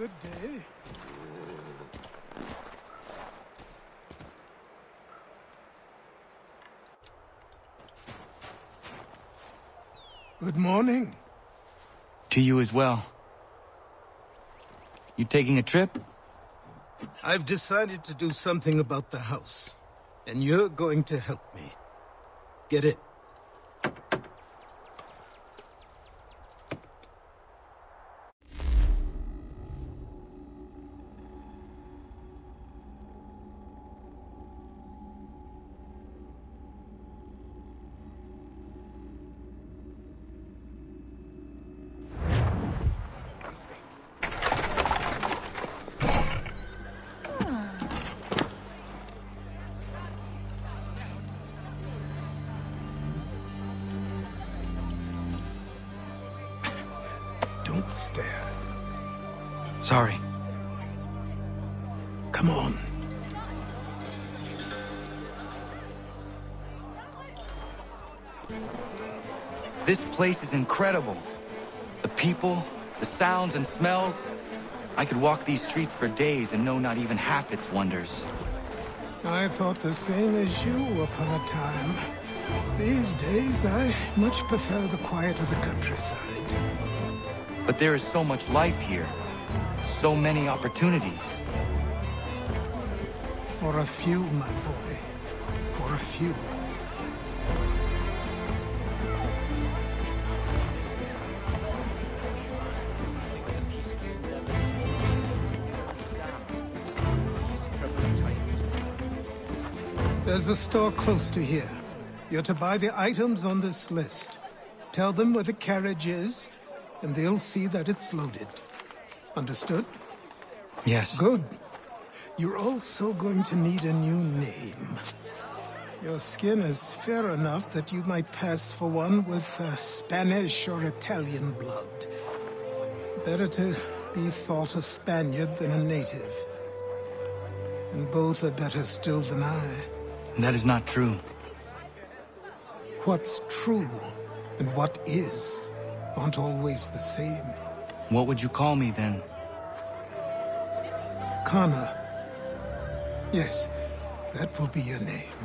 Good day. Good morning. To you as well. You taking a trip? I've decided to do something about the house, and you're going to help me. Get it? Don't stare. Sorry. Come on. This place is incredible. The people, the sounds and smells. I could walk these streets for days and know not even half its wonders. I thought the same as you upon a time. These days, I much prefer the quiet of the countryside. But there is so much life here. So many opportunities. For a few, my boy. For a few. There's a store close to here. You're to buy the items on this list. Tell them where the carriage is, and they'll see that it's loaded. Understood? Yes. Good. You're also going to need a new name. Your skin is fair enough that you might pass for one with Spanish or Italian blood. Better to be thought a Spaniard than a native. And both are better still than I. That is not true. What's true and what is aren't always the same. What would you call me then? Kana. Yes, that will be your name.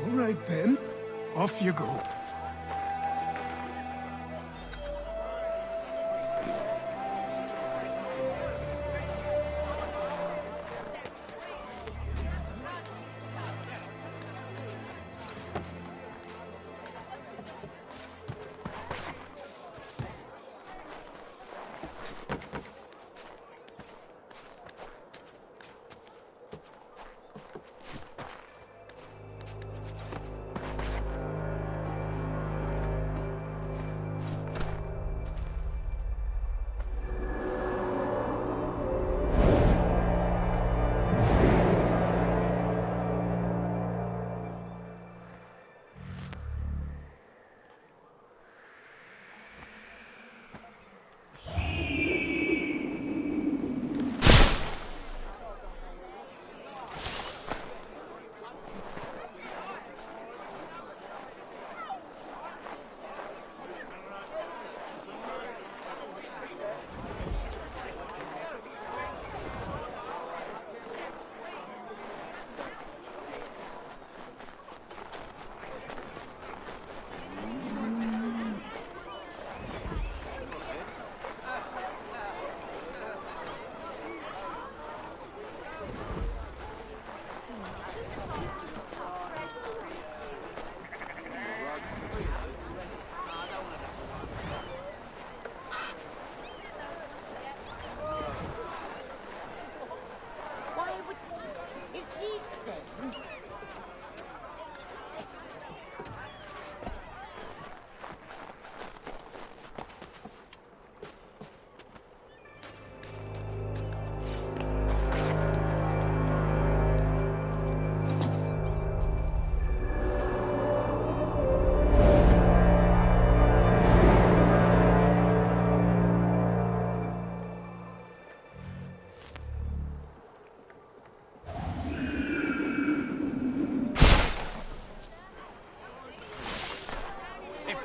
All right then, off you go.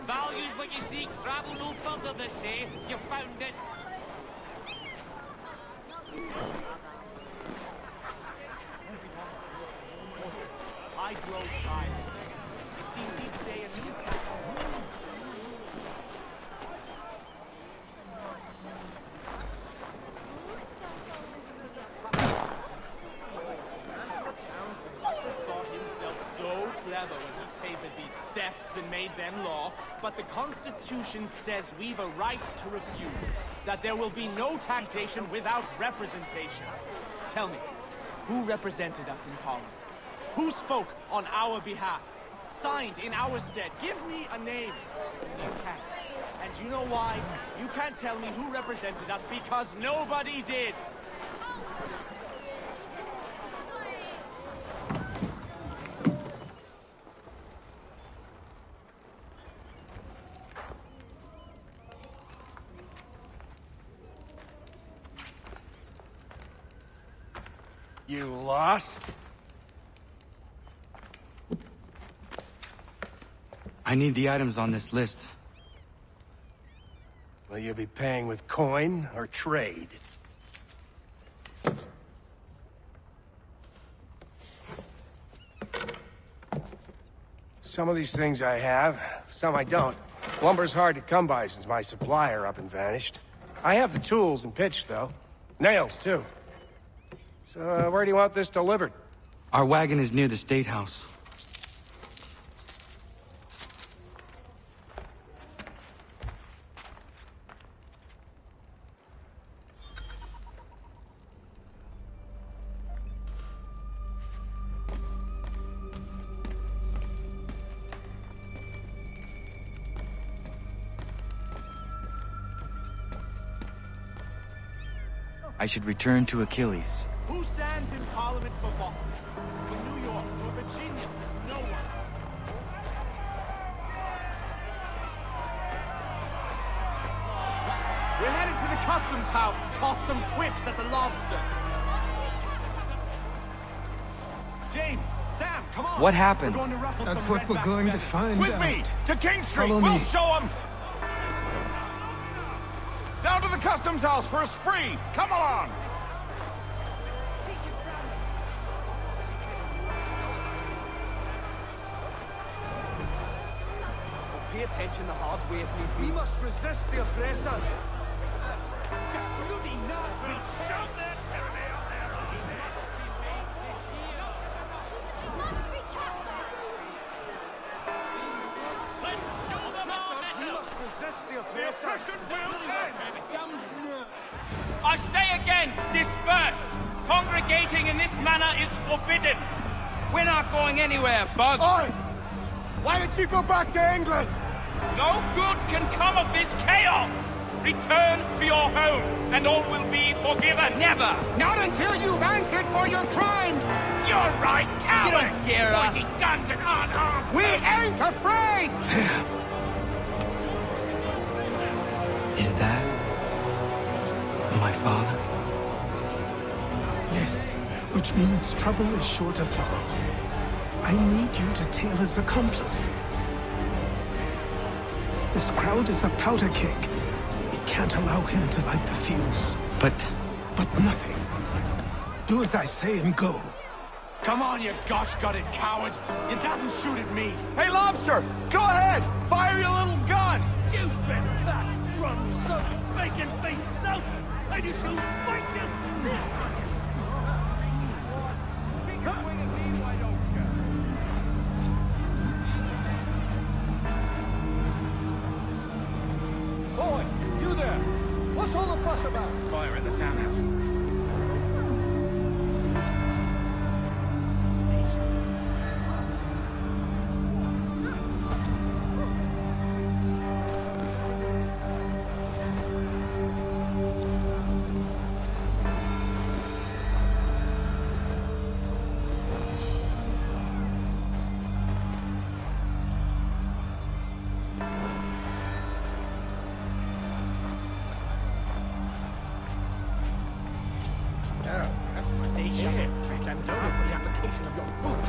Values what you seek, travel no further this day. You've found it. clever when he favored these thefts and made them law, but the Constitution says we've a right to refuse, that there will be no taxation without representation. Tell me, who represented us in Parliament? Who spoke on our behalf? Signed in our stead? Give me a name. You can't. And you know why? You can't tell me who represented us because nobody did. You lost? I need the items on this list. Will you be paying with coin or trade? Some of these things I have, some I don't. Lumber's hard to come by since my supplier up and vanished. I have the tools and pitch, though. Nails, too. So, where do you want this delivered? Our wagon is near the State House. I should return to Achilles. Who stands in Parliament for Boston? For New York? For Virginia? No one. We're headed to the customs house to toss some quips at the lobsters. James, Sam, come on. What happened? We're going to ruffle That's some what we're redback going to feathers. find With out. me! To King Street! Follow We'll me. show them! Down to the customs house for a spree! Come along! Pay attention the hard way if need be. We must resist the oppressors. Bloody Nazis! Shove their tyranny up their asses! Let's show them our We mettle! must resist the The oppressors. oppression will end! Damned I say again, disperse! Congregating in this manner is forbidden! We're not going anywhere, Bug! Oi! Why did you go back to England? No good can come of this chaos! Return to your homes, and all will be forgiven! Never! Not until you've answered for your crimes! You're right, cowards! You don't fear us. Pointing guns and unarmed! We ain't afraid! Is that my father? Yes, which means trouble is sure to follow. I need you to tail his accomplice. This crowd is a powder keg. We can't allow him to light the fuse. But But nothing. Do as I say and go. Come on, you gosh-gutted coward! You doesn't shoot at me! Hey, Lobster! Go ahead! Fire your little gun! You spit fat, rum-soaked, bacon-faced louses! And you shall fight you! Boy, you there! What's all the fuss about? Fire at the townhouse. That's my nation. I can do it for the application of your boot.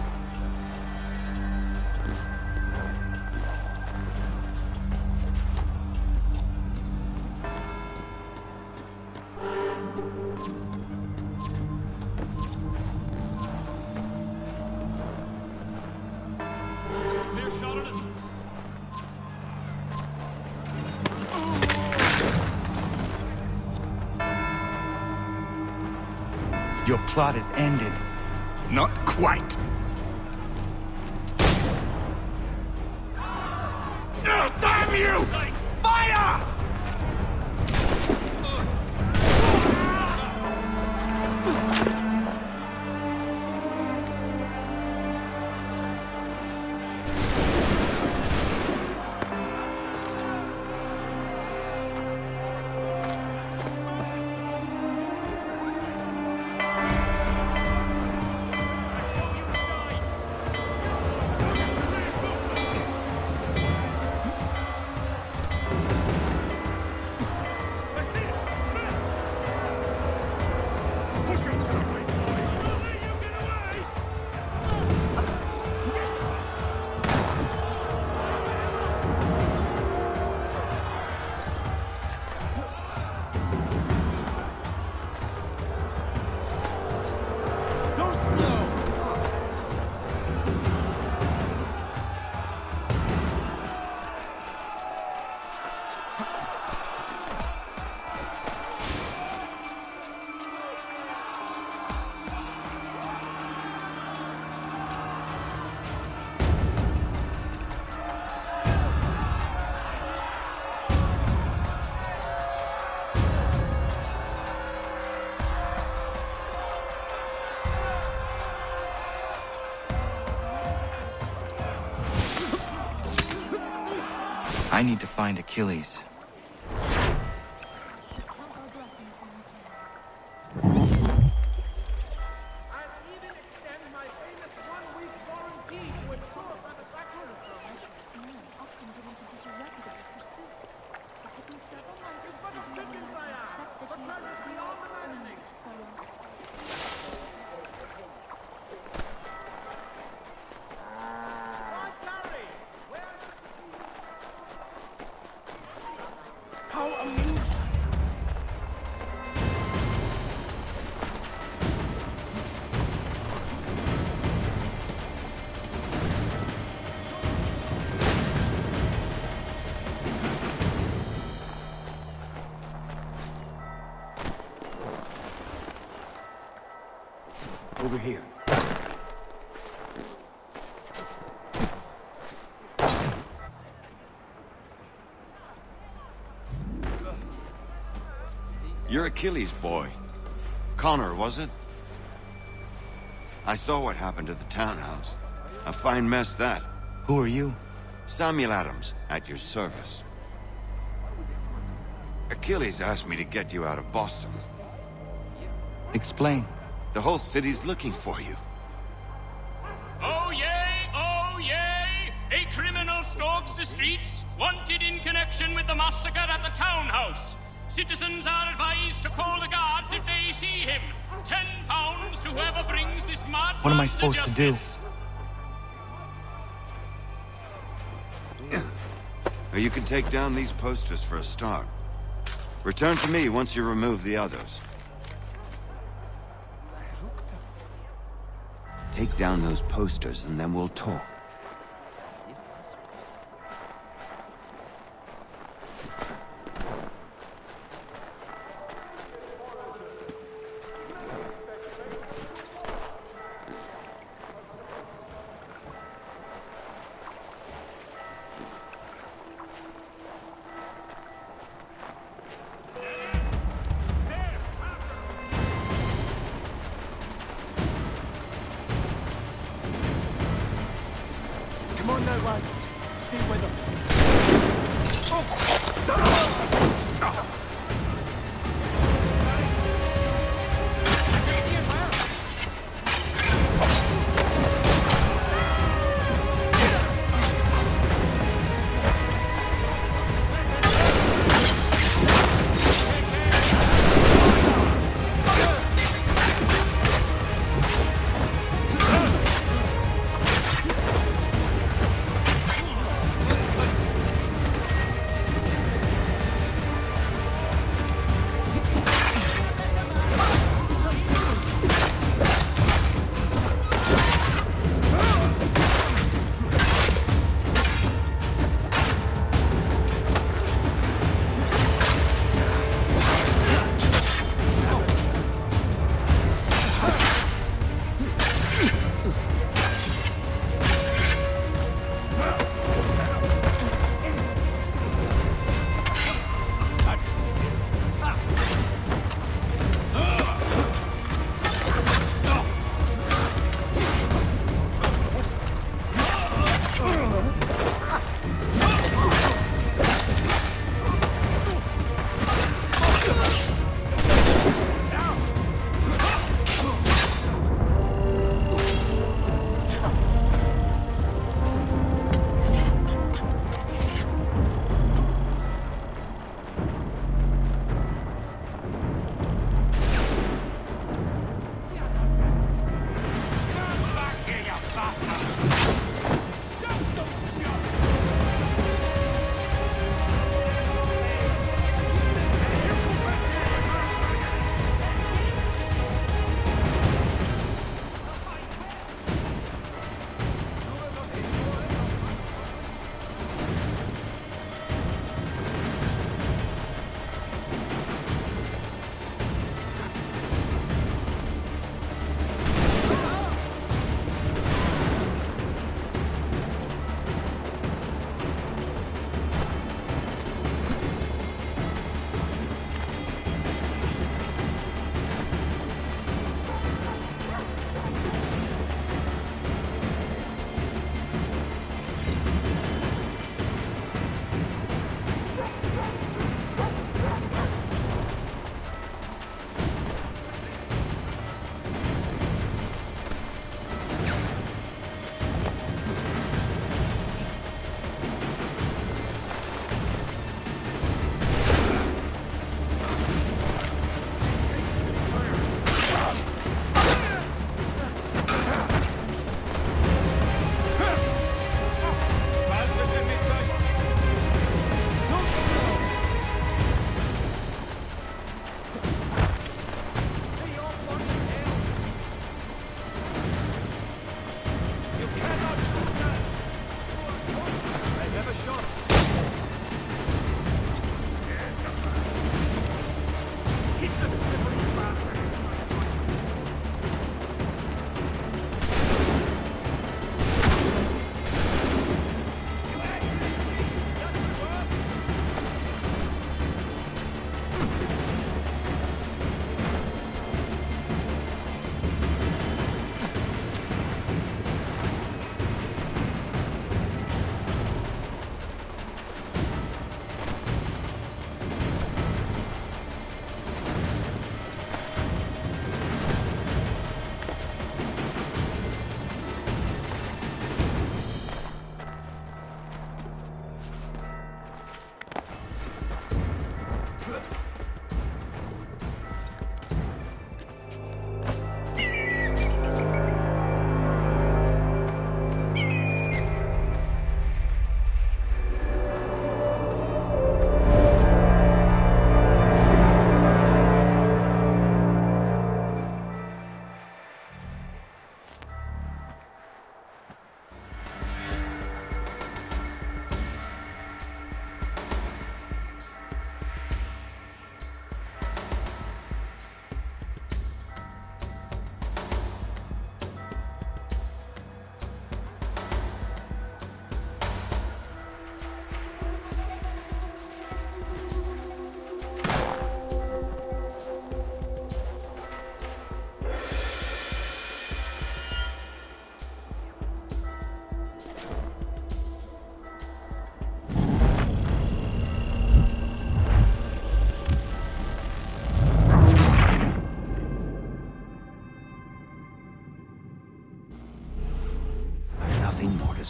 Clear shot on us. your plot is ended. Not quite. Oh, damn you! Fire! I need to find Achilles. Over here. You're Achilles' boy. Connor, was it? I saw what happened to the townhouse. A fine mess, that. Who are you? Samuel Adams, at your service. Achilles asked me to get you out of Boston. Explain. The whole city's looking for you. Oh yay, oh yay! A criminal stalks the streets, wanted in connection with the massacre at the townhouse. Citizens are advised to call the guards if they see him. £10 to whoever brings this mad What am I man supposed to do? You can take down these posters for a start. Return to me once you remove the others. Take down those posters and then we'll talk. Come on now, lads. Stay with them.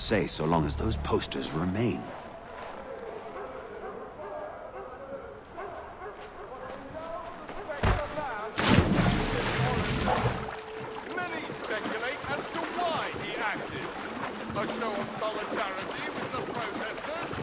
say so long as those posters remain. Many speculate as to why he acted. A show of solidarity with the protesters?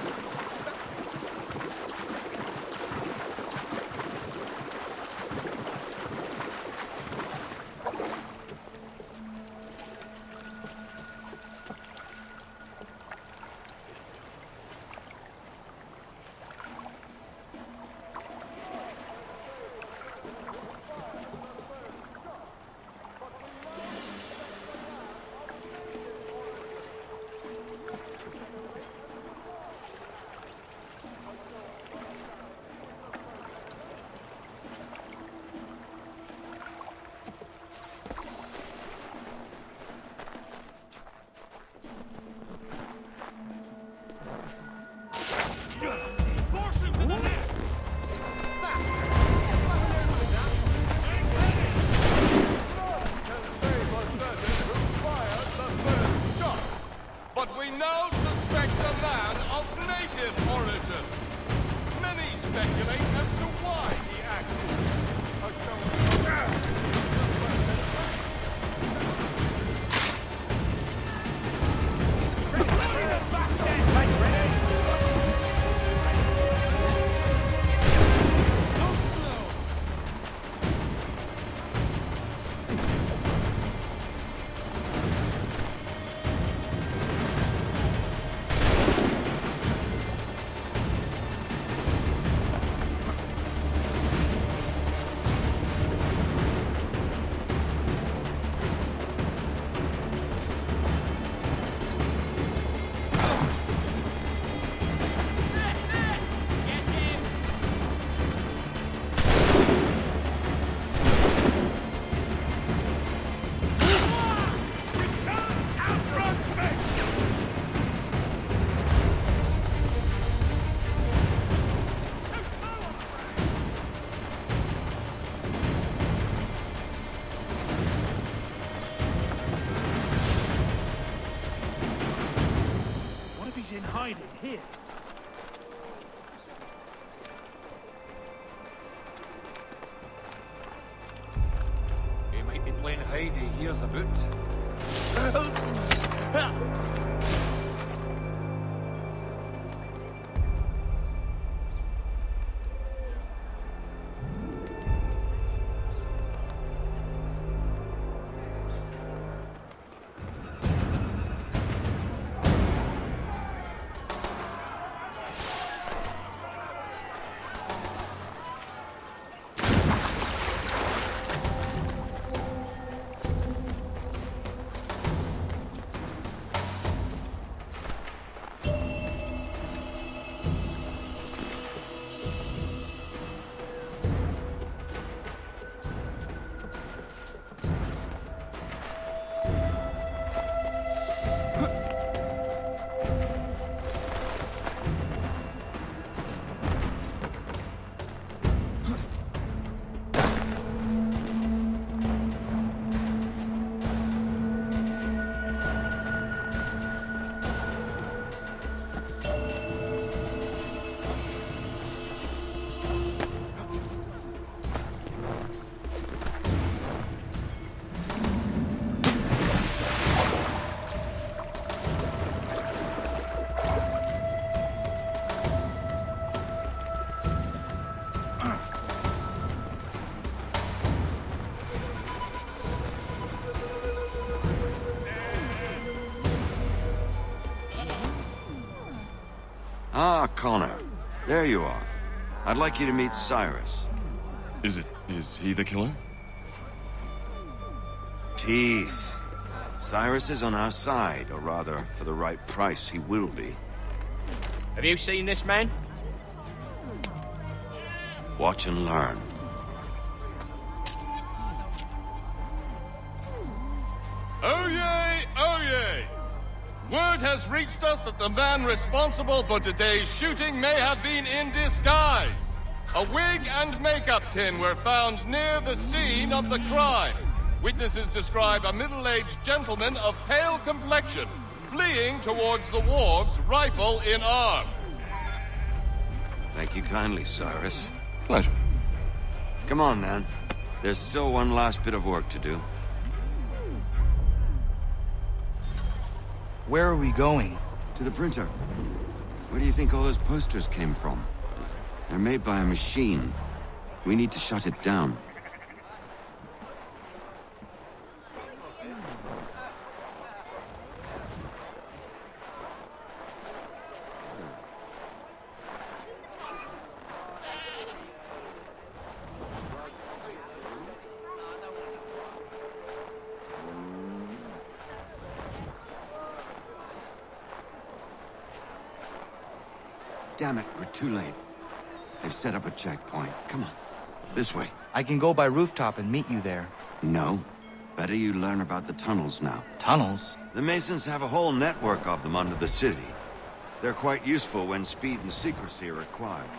But we now suspect a man of native origin. Many speculate as to why he acted. hiding here. He might be playing hide, he hears a boot. Ah, Connor. There you are. I'd like you to meet Cyrus. Is he the killer? Tease. Cyrus is on our side, or rather, for the right price, he will be. Have you seen this man? Watch and learn. Oh yay, oh yay! Word has reached us that the man responsible for today's shooting may have been in disguise. A wig and makeup tin were found near the scene of the crime. Witnesses describe a middle-aged gentleman of pale complexion fleeing towards the wharves, rifle in arm. Thank you kindly, Cyrus. Pleasure. Come on, then. There's still one last bit of work to do. Where are we going? To the printer. Where do you think all those posters came from? They're made by a machine. We need to shut it down. Damn it, we're too late. They've set up a checkpoint. Come on. This way. I can go by rooftop and meet you there. No. Better you learn about the tunnels now. Tunnels? The Masons have a whole network of them under the city. They're quite useful when speed and secrecy are required.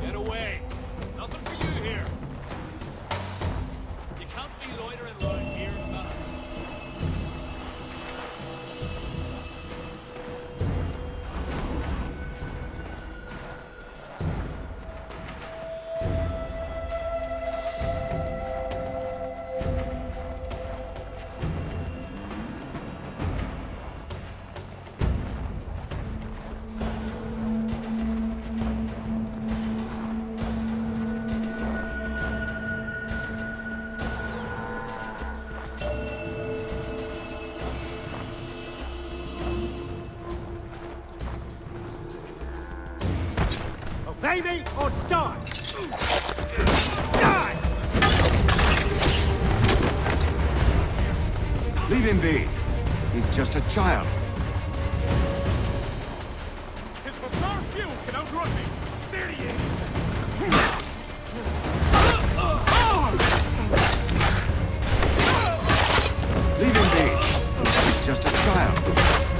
Get away! Nothing for you here! You can't be loitering around here, fella. Obey me or die! Die! Leave him be. He's just a child. His bizarre fuel can outrun me! There he is! Leave him be. He's just a child.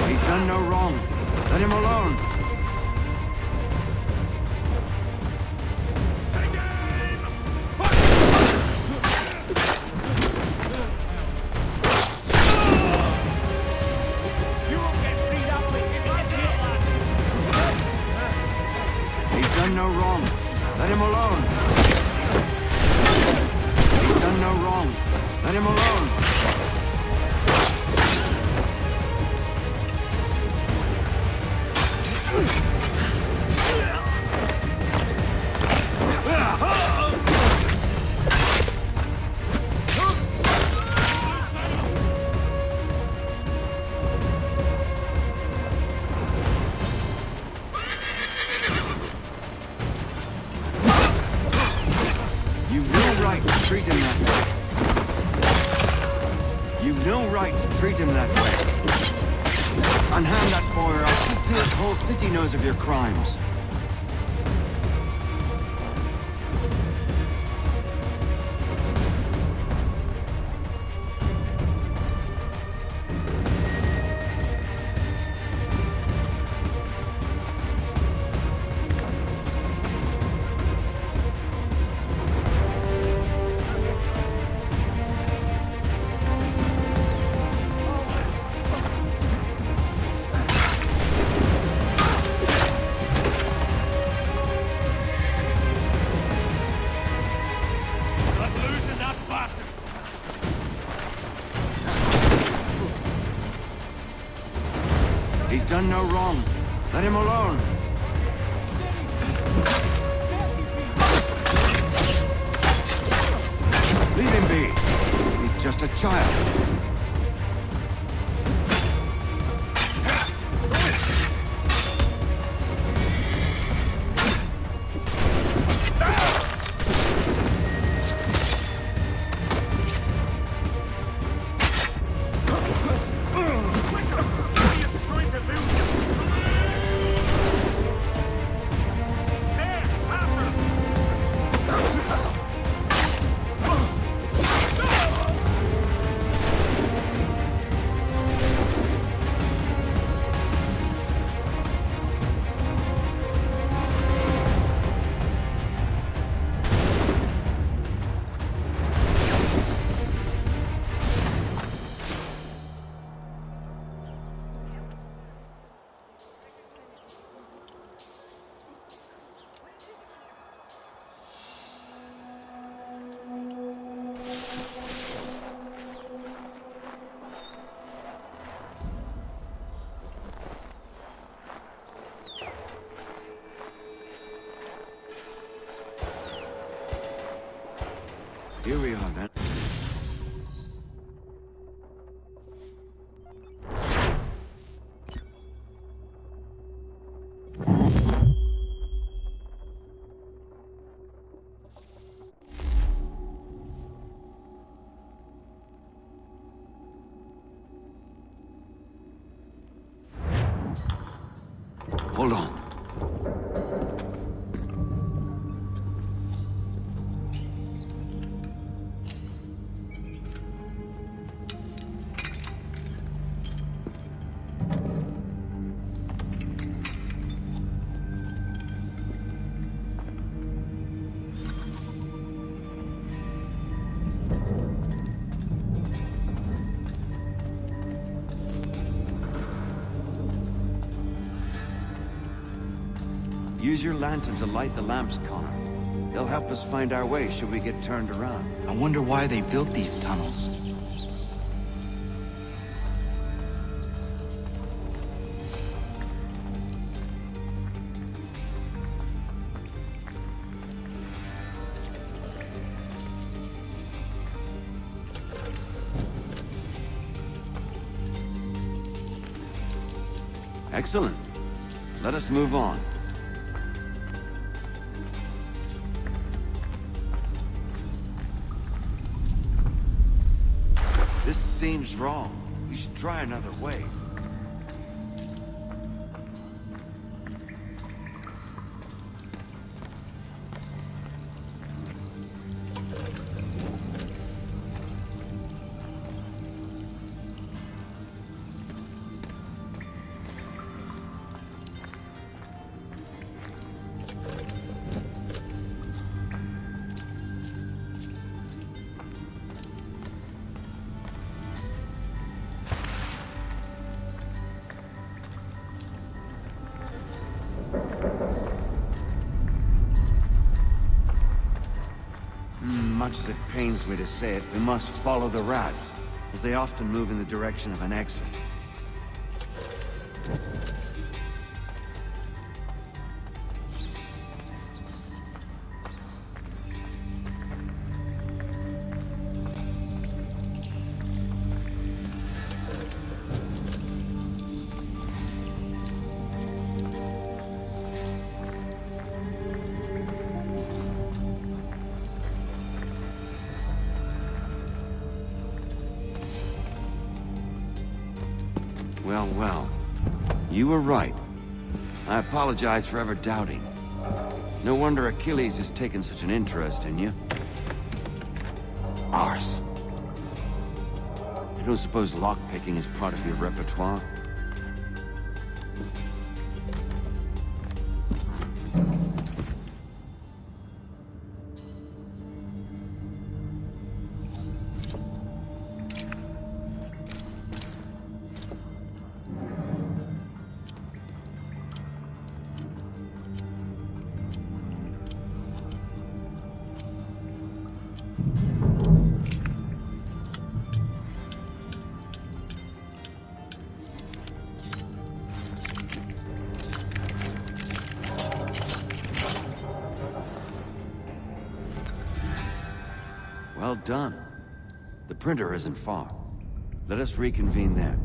He's done no wrong. Let him alone. He's done no wrong. Let him alone. He's done no wrong. Let him alone. You've no right to treat him that way. You've no right to treat him that way. Unhand that boy or I'll see to it the whole city knows of your crimes. He's done no wrong. Let him alone. Leave him be. He's just a child. Here we are, then. Hold on. Use your lantern to light the lamps, Connor. They'll help us find our way should we get turned around. I wonder why they built these tunnels. Excellent. Let us move on. This seems wrong. We should try another way. Much as it pains me to say it, we must follow the rats, as they often move in the direction of an exit. Well. You were right. I apologize for ever doubting. No wonder Achilles has taken such an interest in you. Arse. I don't suppose lockpicking is part of your repertoire? Well done. The printer isn't far. Let us reconvene there.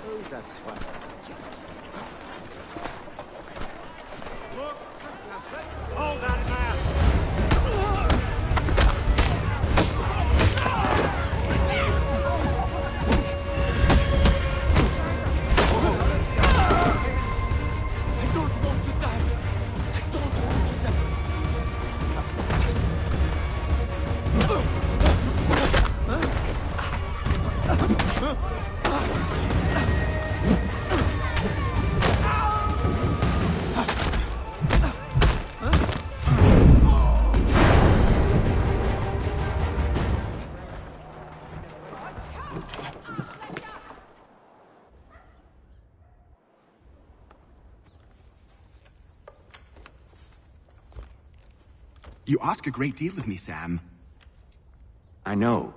Who's a sweat? You ask a great deal of me, Sam. I know,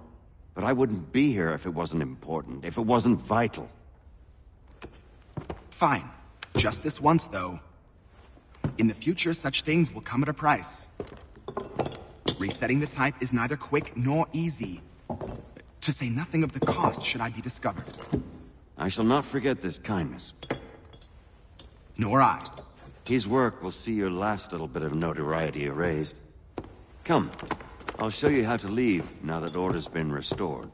but I wouldn't be here if it wasn't important, if it wasn't vital. Fine. Just this once, though. In the future, such things will come at a price. Resetting the type is neither quick nor easy. To say nothing of the cost should I be discovered. I shall not forget this kindness. Nor I. His work will see your last little bit of notoriety erased. Come, I'll show you how to leave now that order's been restored.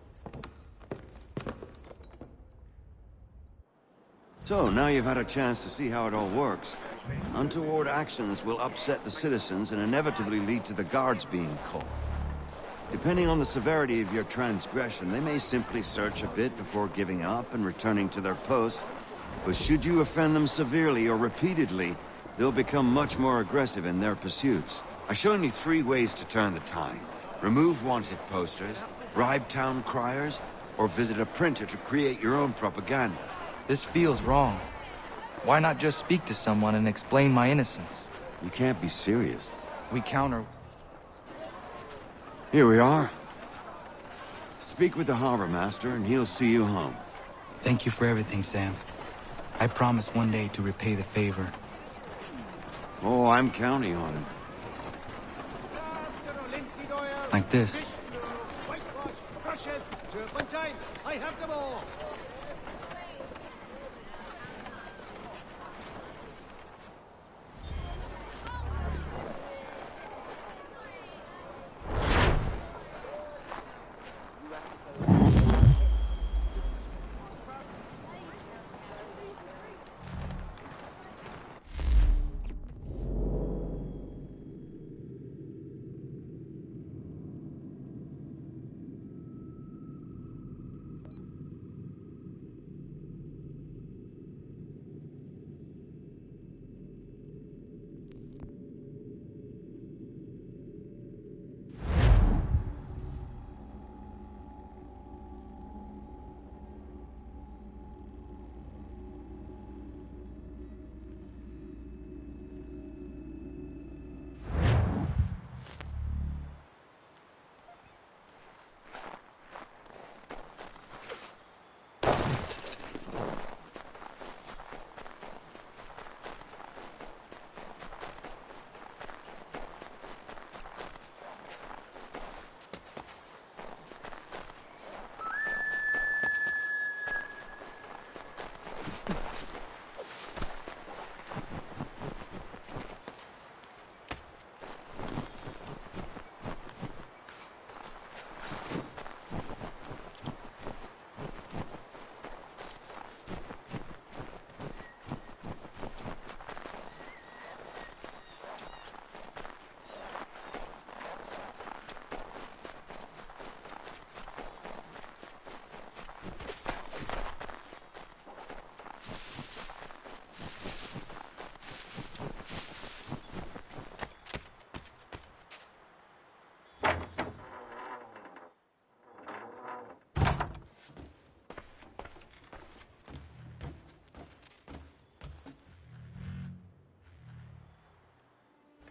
So, now you've had a chance to see how it all works. Untoward actions will upset the citizens and inevitably lead to the guards being called. Depending on the severity of your transgression, they may simply search a bit before giving up and returning to their post. But should you offend them severely or repeatedly, they'll become much more aggressive in their pursuits. I've shown you 3 ways to turn the tide. Remove wanted posters, bribe town criers, or visit a printer to create your own propaganda. This feels wrong. Why not just speak to someone and explain my innocence? You can't be serious. We counter... Here we are. Speak with the harbor master and he'll see you home. Thank you for everything, Sam. I promise one day to repay the favor. Oh, I'm counting on it. Like this. Whitewash, brushes, turpentine. I have them all.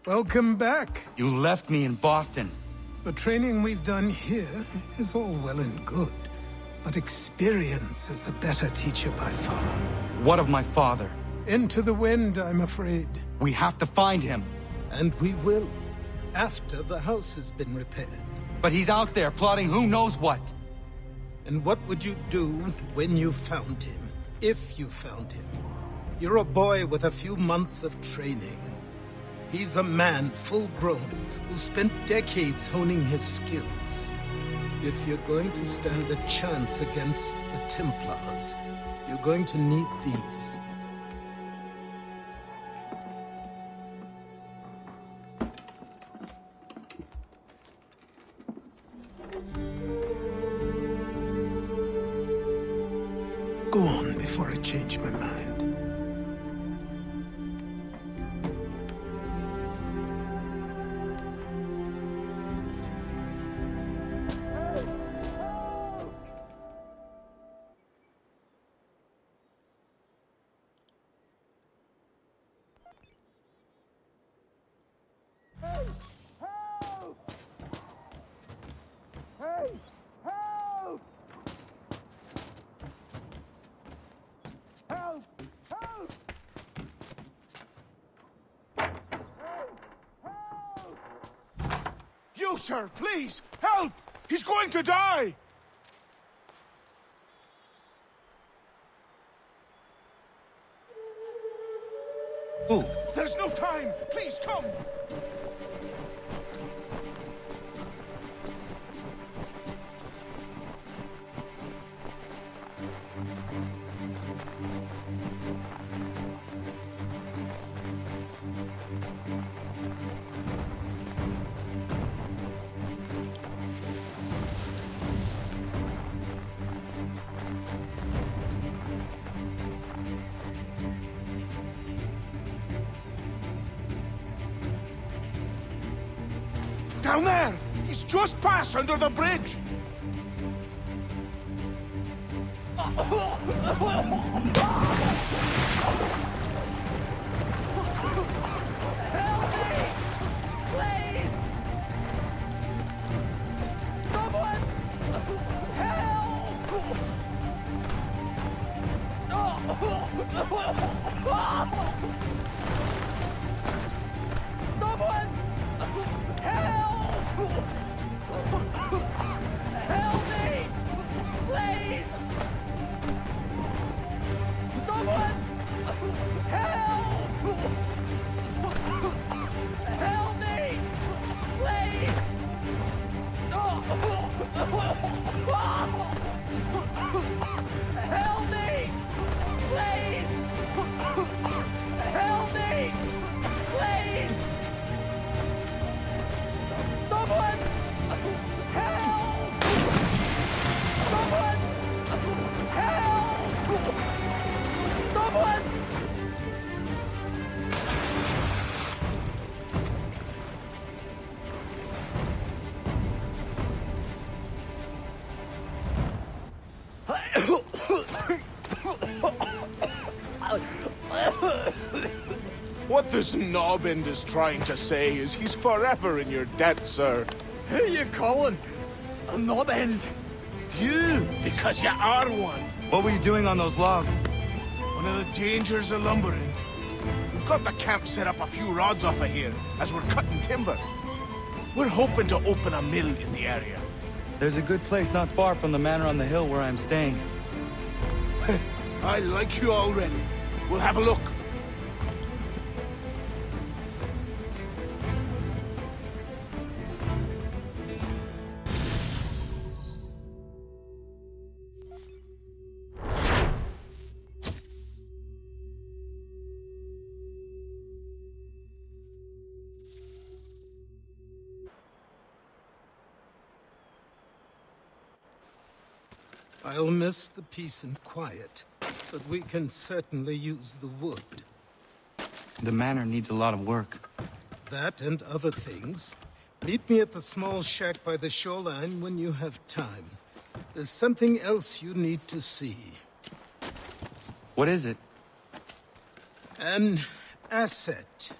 Welcome back. You left me in Boston. The training we've done here is all well and good, but experience is a better teacher by far. What of my father? Into the wind, I'm afraid. We have to find him. And we will, after the house has been repaired. But he's out there plotting who knows what. And what would you do when you found him? If you found him? You're a boy with a few months of training. He's a man, full-grown, who spent decades honing his skills. If you're going to stand a chance against the Templars, you're going to need these. Go on before I change my mind. you, sir! Please! Help! He's going to die! Who? There's no time! Please, come! Down there! He's just passed under the bridge! What this knobend is trying to say is he's forever in your debt, sir. Who you calling? A knobend? You, because you are one. What were you doing on those logs? One of the dangers of lumbering. We've got the camp set up a few rods off of here, as we're cutting timber. We're hoping to open a mill in the area. There's a good place not far from the manor on the hill where I'm staying. I like you already. We'll have a look. I'll miss the peace and quiet, but we can certainly use the wood. The manor needs a lot of work. That and other things. Meet me at the small shack by the shoreline when you have time. There's something else you need to see. What is it? An asset.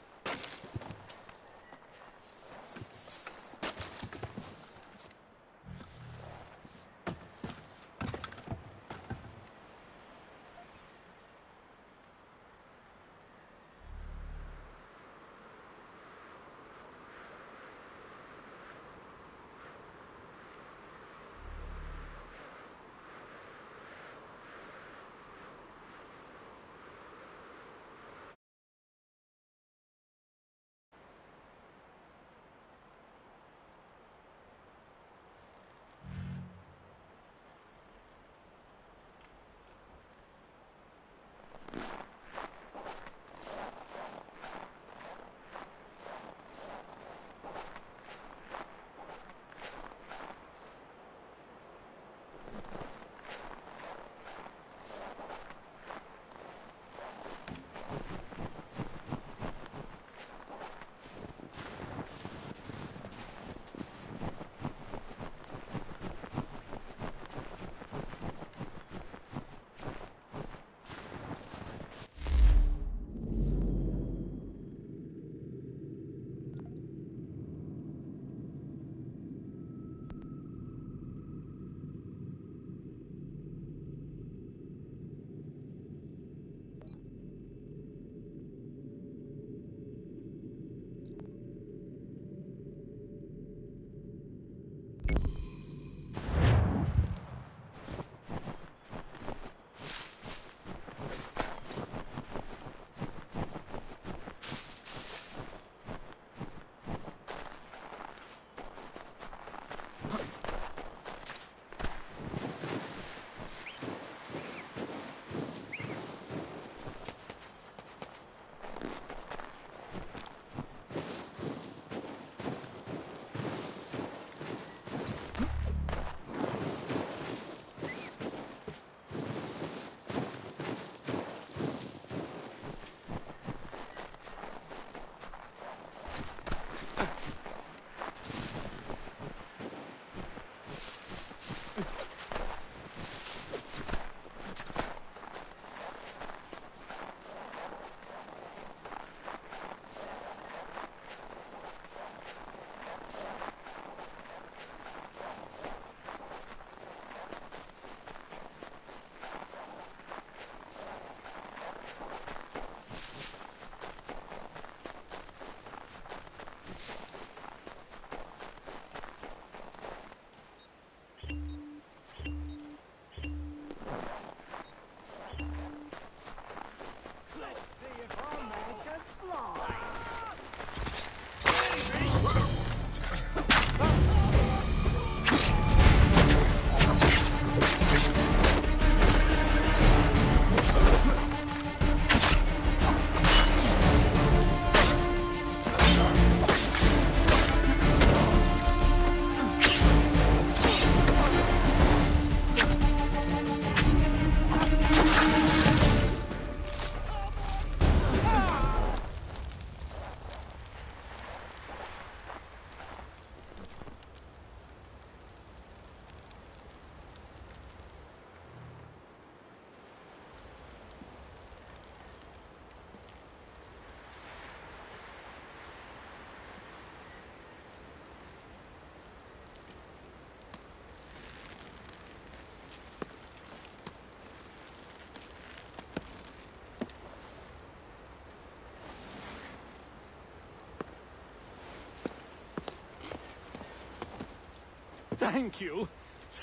Thank you.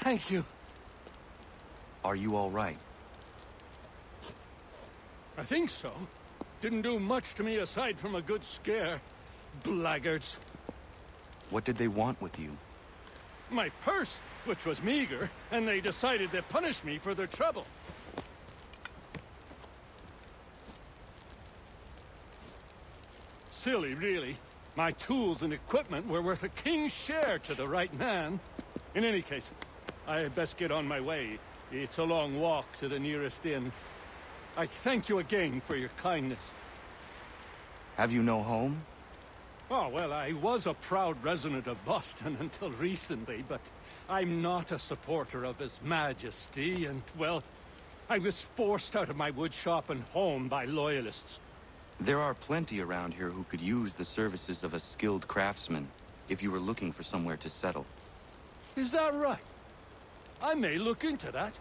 Thank you. Are you all right? I think so. Didn't do much to me aside from a good scare. Blackguards. What did they want with you? My purse, which was meager, and they decided to punish me for their trouble. Silly, really. My tools and equipment were worth a king's share to the right man. In any case, I had best get on my way. It's a long walk to the nearest inn. I thank you again for your kindness. Have you no home? Oh, well, I was a proud resident of Boston until recently, but I'm not a supporter of His Majesty, and, well, I was forced out of my woodshop and home by loyalists. There are plenty around here who could use the services of a skilled craftsman, if you were looking for somewhere to settle. Is that right? I may look into that.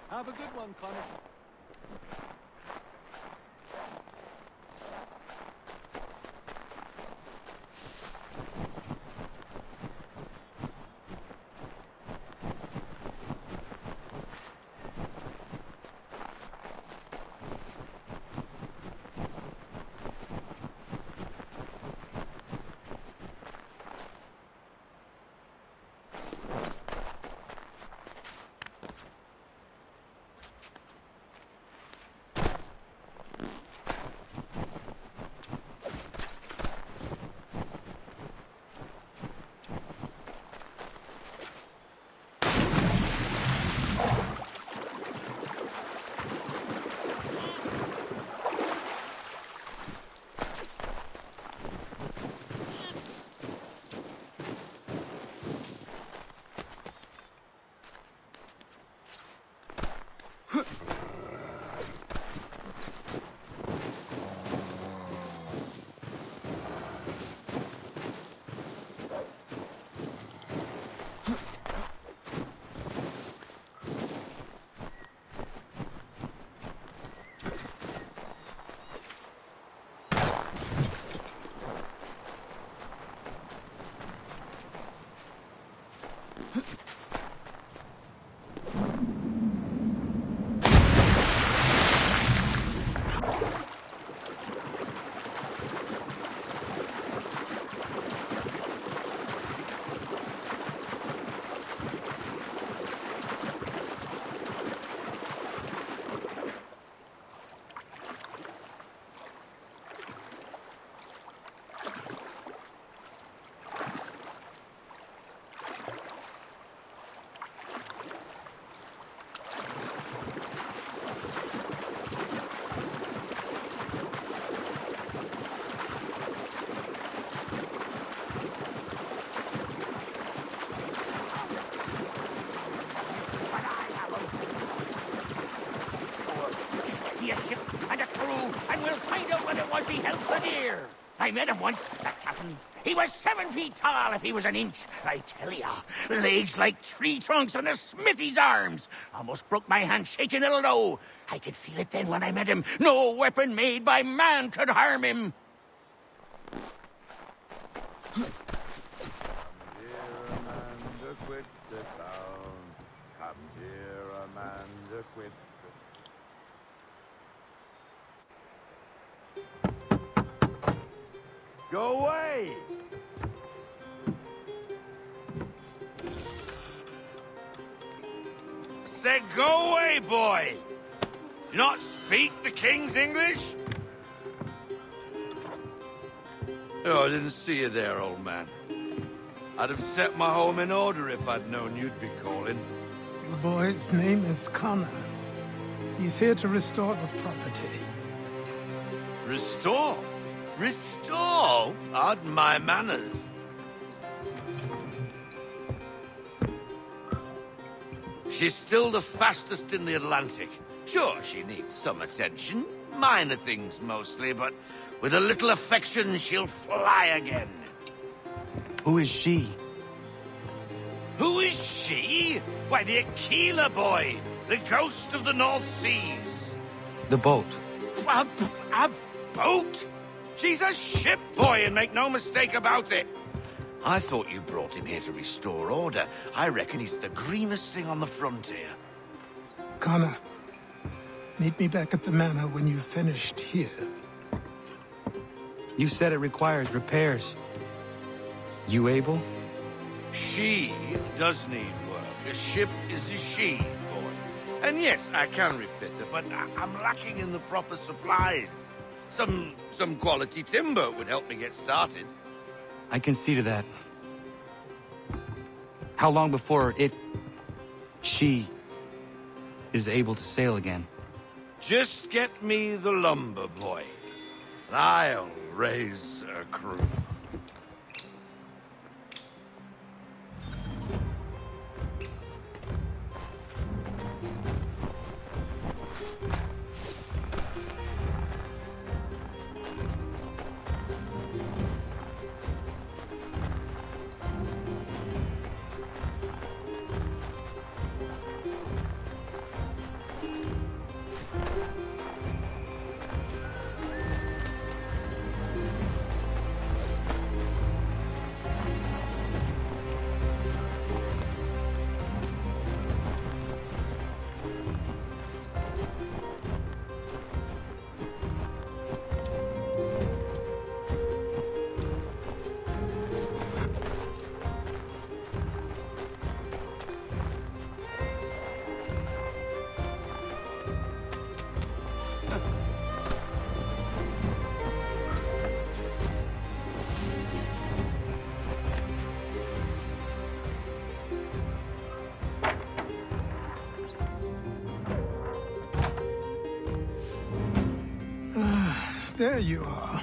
Have a good one, Connor. he helps a deer. I met him once, that captain. He was 7 feet tall if he was an inch. I tell ya, legs like tree trunks and a smithy's arms. Almost broke my hand shaking it'll know. I could feel it then when I met him. No weapon made by man could harm him. Go away! Said go away, boy! Do you not speak the King's English? Oh, I didn't see you there, old man. I'd have set my home in order if I'd known you'd be calling. The boy's name is Connor. He's here to restore the property. Restore? Restore? Pardon my manners. She's still the fastest in the Atlantic. Sure, she needs some attention. Minor things mostly, but with a little affection, she'll fly again. Who is she? Who is she? Why, the Aquila boy, the ghost of the North Seas. The boat. A boat? She's a ship, boy, and make no mistake about it. I thought you brought him here to restore order. I reckon he's the greenest thing on the frontier. Connor, meet me back at the manor when you've finished here. You said it requires repairs. You able? She does need work. A ship is a she, boy. And yes, I can refit her, but I'm lacking in the proper supplies. Some quality timber would help me get started. I can see to that. How long before she is able to sail again? Just get me the lumber, boy. And I'll raise a crew. There you are.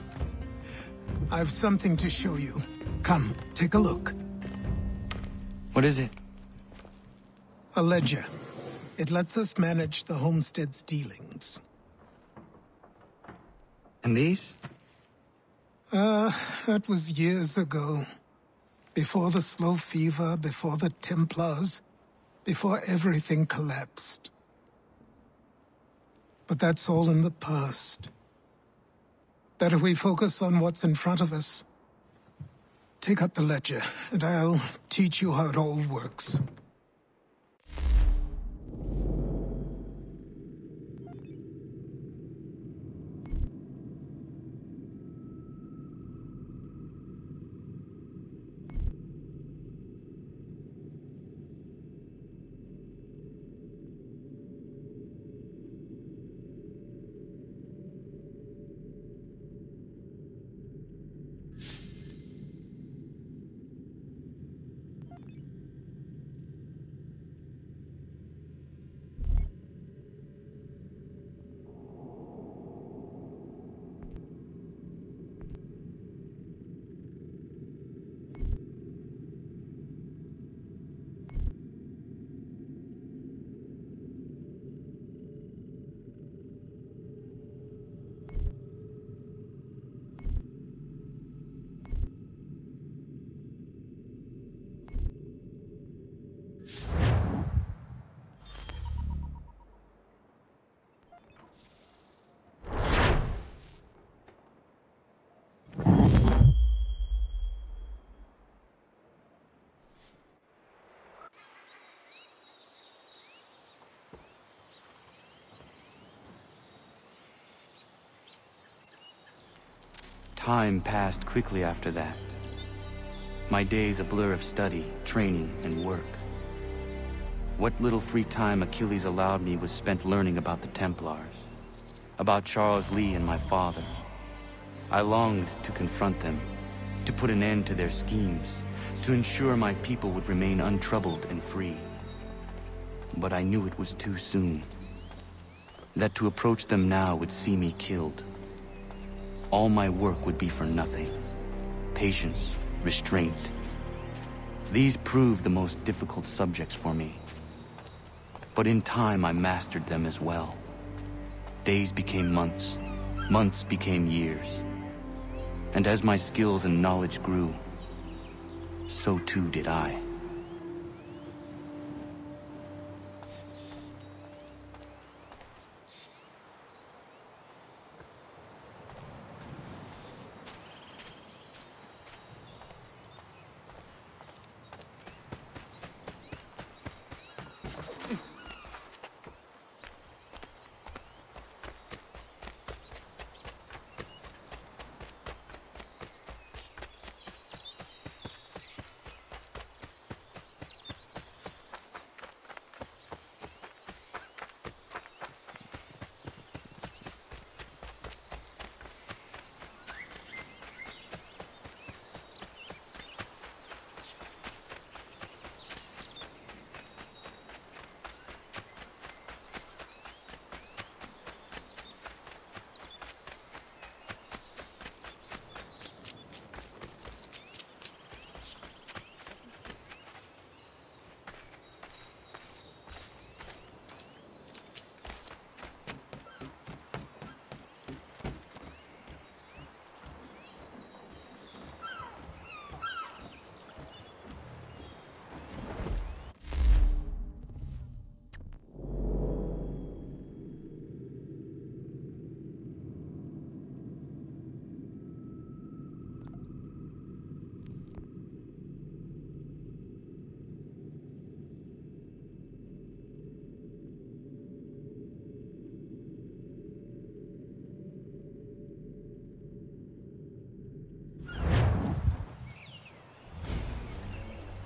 I've something to show you. Come, take a look. What is it? A ledger. It lets us manage the homestead's dealings. And these? That was years ago. Before the slow fever, before the Templars, before everything collapsed. But that's all in the past. Better we focus on what's in front of us. Take up the ledger, and I'll teach you how it all works. Time passed quickly after that. My days a blur of study, training, and work. What little free time Achilles allowed me was spent learning about the Templars, about Charles Lee and my father. I longed to confront them, to put an end to their schemes, to ensure my people would remain untroubled and free. But I knew it was too soon, that to approach them now would see me killed. All my work would be for nothing. Patience, restraint. These proved the most difficult subjects for me. But in time I mastered them as well. Days became months, months became years. And as my skills and knowledge grew, so too did I.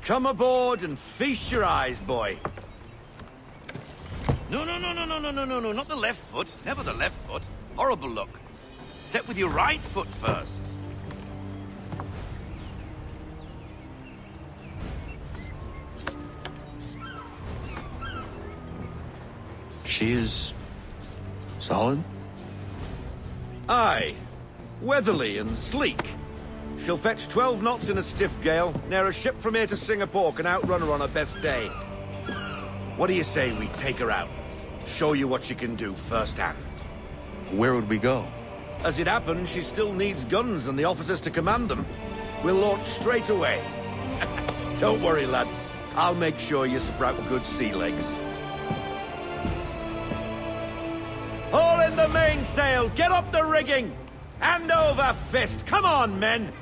Come aboard and feast your eyes, boy. No, not the left foot. Never the left foot. Horrible look. Step with your right foot first. She is... solid? Aye. Weatherly and sleek. She'll fetch 12 knots in a stiff gale. Ne'er a ship from here to Singapore can outrun her on her best day. What do you say we take her out? Show you what she can do firsthand. Where would we go? As it happens, she still needs guns and the officers to command them. We'll launch straight away. Don't worry, lad. I'll make sure you sprout good sea legs. Haul in the mainsail! Get up the rigging! Hand over fist! Come on, men!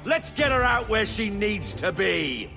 Let's get her out where she needs to be!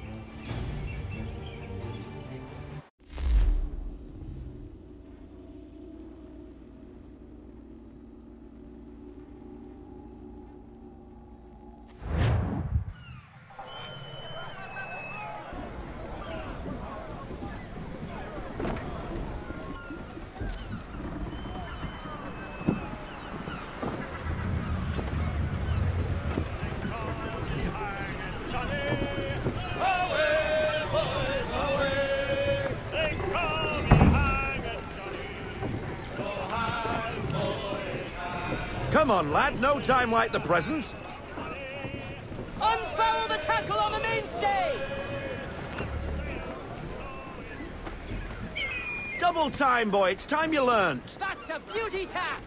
Come on, lad. No time like the present. Unfoul the tackle on the mainstay! Double time, boy. It's time you learned. That's a beauty tack!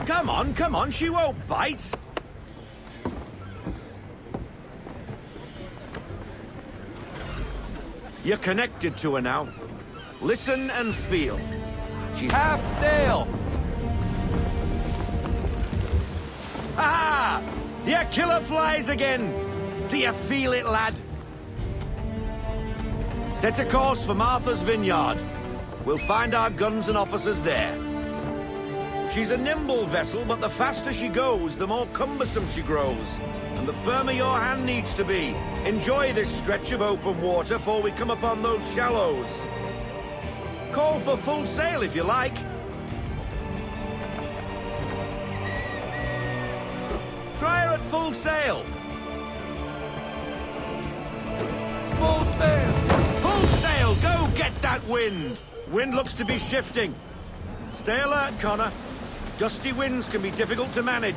Come on. She won't bite. You're connected to her now. Listen and feel. She's half sail. Ah! The killer flies again! Do you feel it, lad? Set a course for Martha's Vineyard. We'll find our guns and officers there. She's a nimble vessel, but the faster she goes, the more cumbersome she grows. And the firmer your hand needs to be. Enjoy this stretch of open water before we come upon those shallows. Call for full sail if you like. Try her at full sail. Full sail! Full sail! Go get that wind! Wind looks to be shifting. Stay alert, Connor. Gusty winds can be difficult to manage.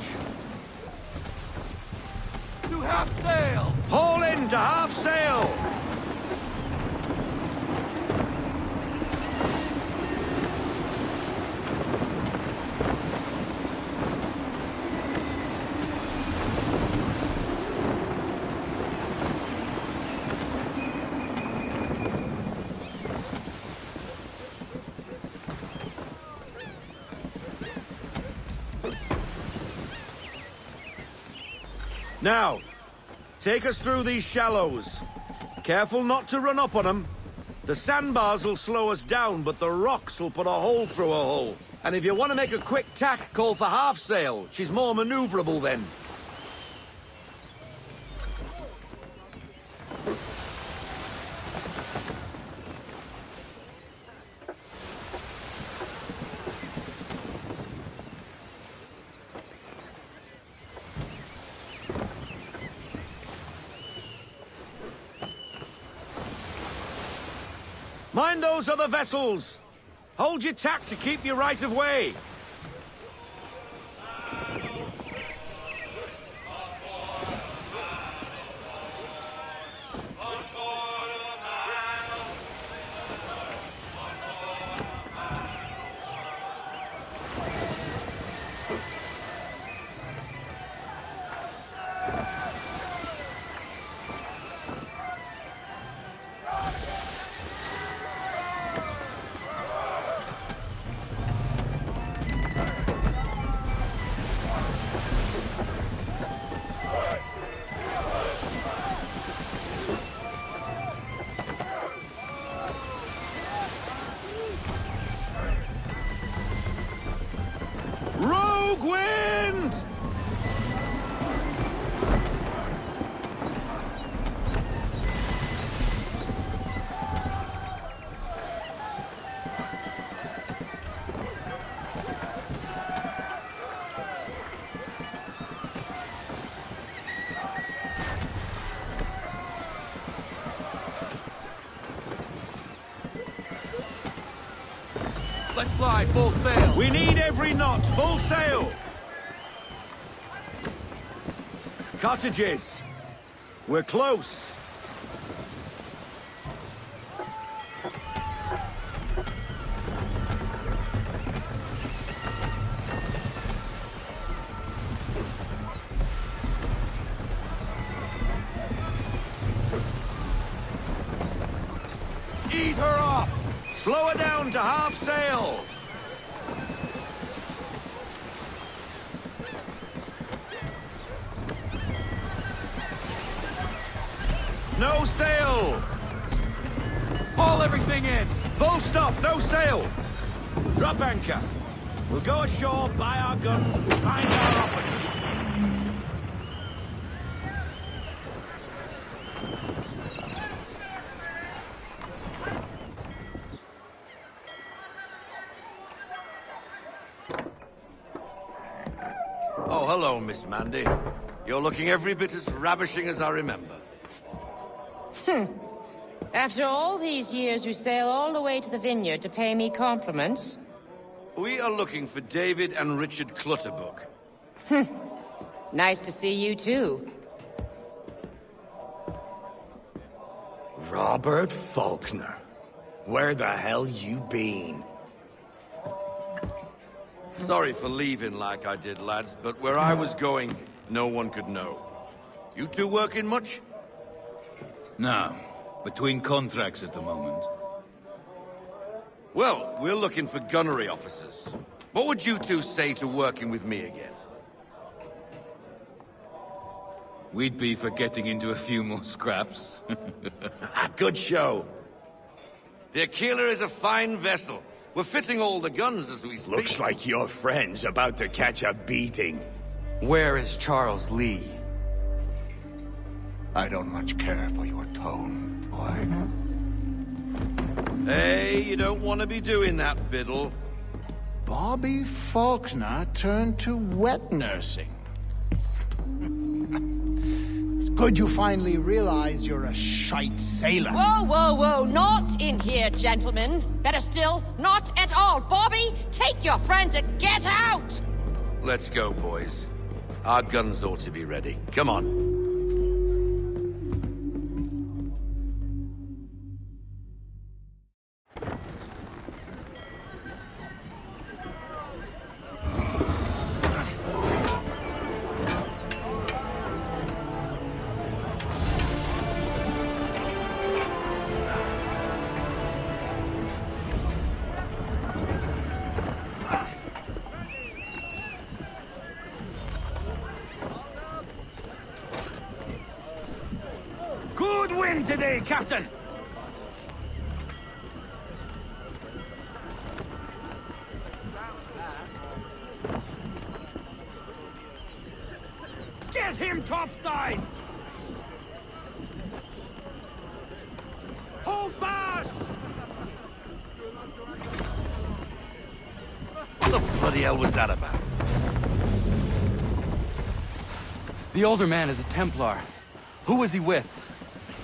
To half sail! Haul in to half sail! Now, take us through these shallows. Careful not to run up on them. The sandbars will slow us down, but the rocks will put a hole through a hull. And if you want to make a quick tack, call for half sail. She's more maneuverable then. Mind those other vessels! Hold your tack to keep your right of way! Wind! Let fly, full sail! We need every knot, full sail! Cottages! We're close! Ease her off! Slow her down to half sail! No sail! Haul everything in! Full stop, no sail! Drop anchor. We'll go ashore, buy our guns, and find our officers. Oh, hello, Miss Mandy. You're looking every bit as ravishing as I remember. After all these years, you sail all the way to the vineyard to pay me compliments? We are looking for David and Richard Clutterbuck. Nice to see you, too. Robert Faulkner. Where the hell you been? Sorry for leaving like I did, lads, but where I was going, no one could know. You two working much? No. Between contracts at the moment. Well, we're looking for gunnery officers. What would you two say to working with me again? We'd be for getting into a few more scraps. Good show. The Aquila is a fine vessel. We're fitting all the guns as we speak. Looks like your friend's about to catch a beating. Where is Charles Lee? I don't much care for your tone, boy. Hey, you don't want to be doing that, Biddle. Bobby Faulkner turned to wet nursing. It's good you finally realize you're a shite sailor. Whoa, whoa, whoa, not in here, gentlemen. Better still, not at all. Bobby, take your friends and get out! Let's go, boys. Our guns ought to be ready. Come on. Good wind today, Captain! Get him topside! Hold fast! What the bloody hell was that about? The older man is a Templar. Who was he with?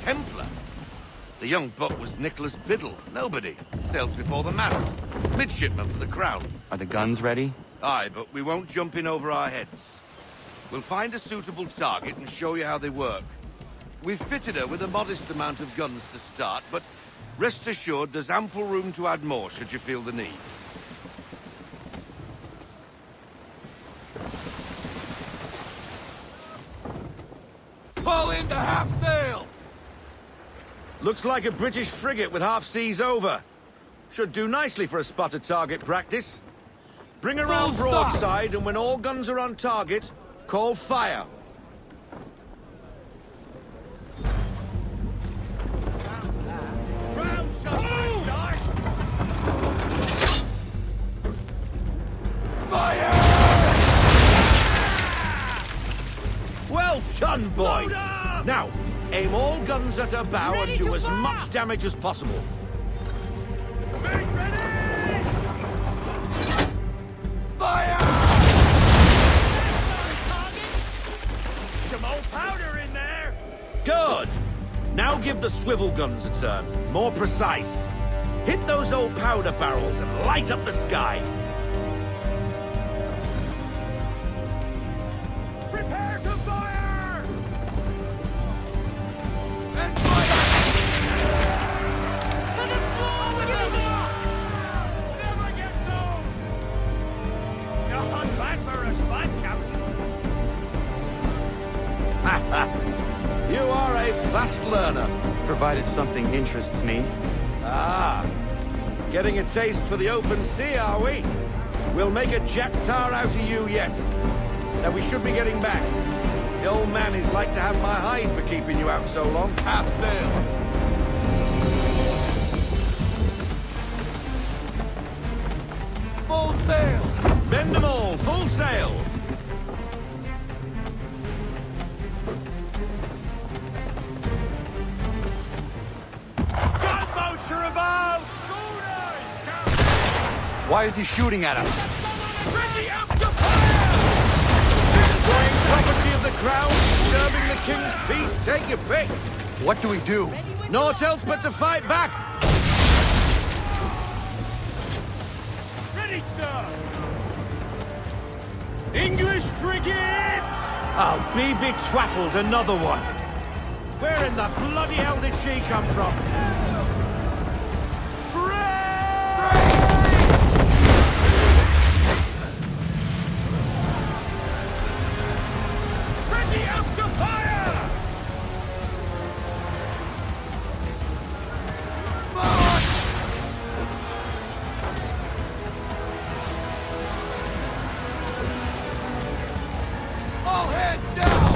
Templar? The young buck was Nicholas Biddle. Nobody. Sails before the mast. Midshipman for the Crown. Are the guns ready? Aye, but we won't jump in over our heads. We'll find a suitable target and show you how they work. We've fitted her with a modest amount of guns to start, but rest assured there's ample room to add more should you feel the need. Pull into half sail! Looks like a British frigate with half seas over. Should do nicely for a spotted target practice. Bring her round broadside, and when all guns are on target, call fire. Fire! Well done, boy! Now, aim all guns at her bow and do as much damage as possible. Fire! Some old powder in there! Good! Now give the swivel guns a turn. More precise. Hit those old powder barrels and light up the sky. Prepare to fire! And fire! To the floor with them! Never gets old! Not bad for a spot, Captain. You are a fast learner. Provided something interests me. Ah, getting a taste for the open sea, are we? We'll make a jack tar out of you yet. Now we should be getting back. The old man is like to have my hide for keeping you out so long. Half sail! Full sail! Bend them all, full sail! Gunboats are about! Why is he shooting at us? Ready up to fire! Destroying property of the crown, disturbing the king's peace, take your pick. What do we do? Naught else but to fight back. Ready, sir! English frigate! I'll be betwattled, another one. Where in the bloody hell did she come from? Ready up to fire! All hands down!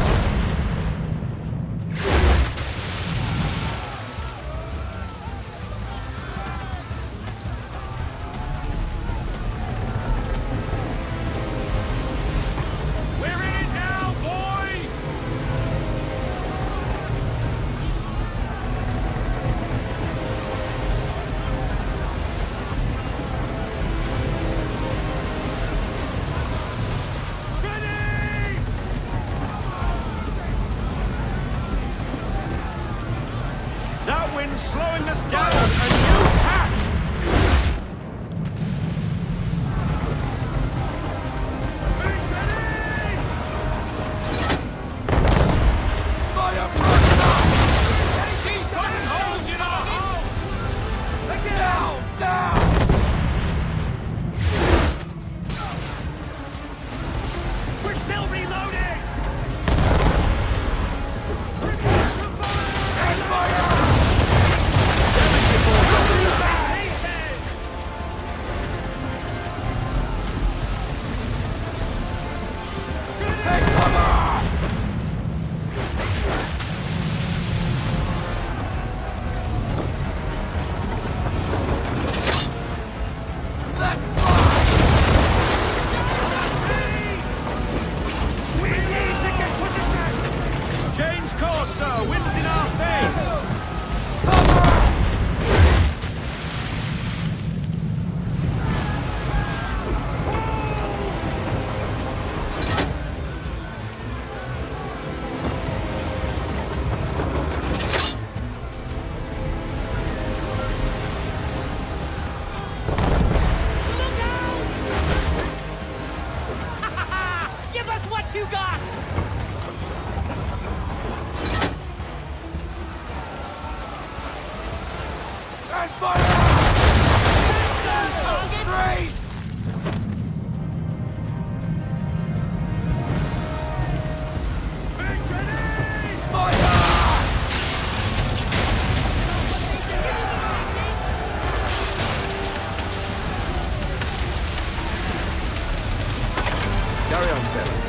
Carry on, Sailor.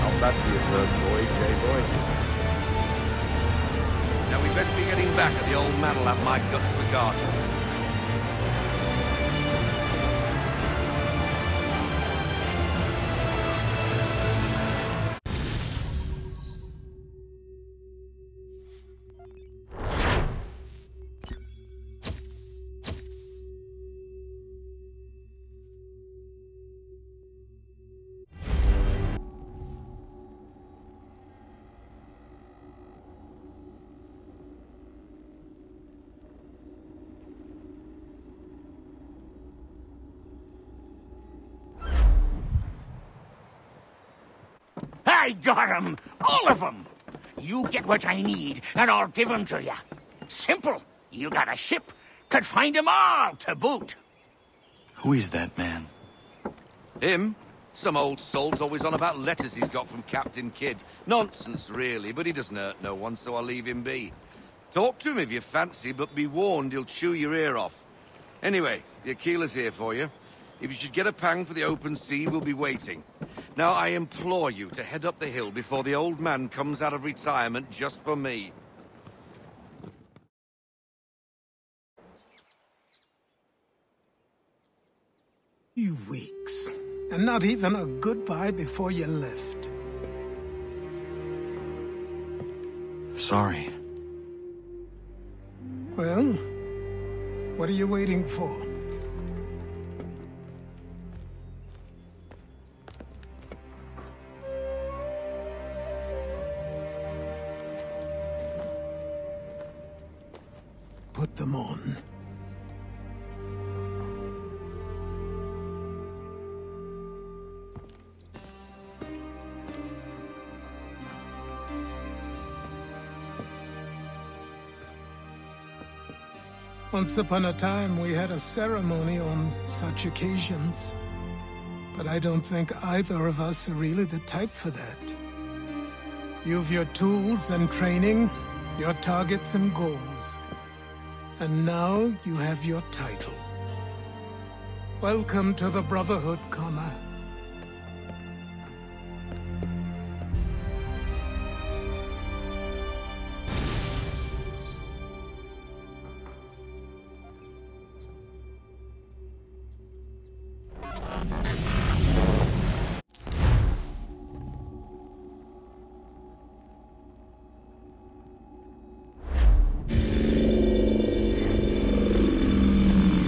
Not bad for your first voyage, eh, boy? Now we best be getting back, or the old man'll have my guts for garters. I got 'em! All of 'em! You get what I need, and I'll give 'em to you. Simple. You got a ship. Could find 'em all to boot. Who is that man? Him? Some old salt's always on about letters he's got from Captain Kidd. Nonsense, really, but he doesn't hurt no one, so I'll leave him be. Talk to him if you fancy, but be warned he'll chew your ear off. Anyway, the Aquila's here for you. If you should get a pang for the open sea, we'll be waiting. Now, I implore you to head up the hill before the old man comes out of retirement just for me. You weeks. And not even a goodbye before you left. Sorry. Well, what are you waiting for? Put them on. Once upon a time, we had a ceremony on such occasions. But I don't think either of us are really the type for that. You've your tools and training, your targets and goals. And now you have your title. Welcome to the Brotherhood, Connor.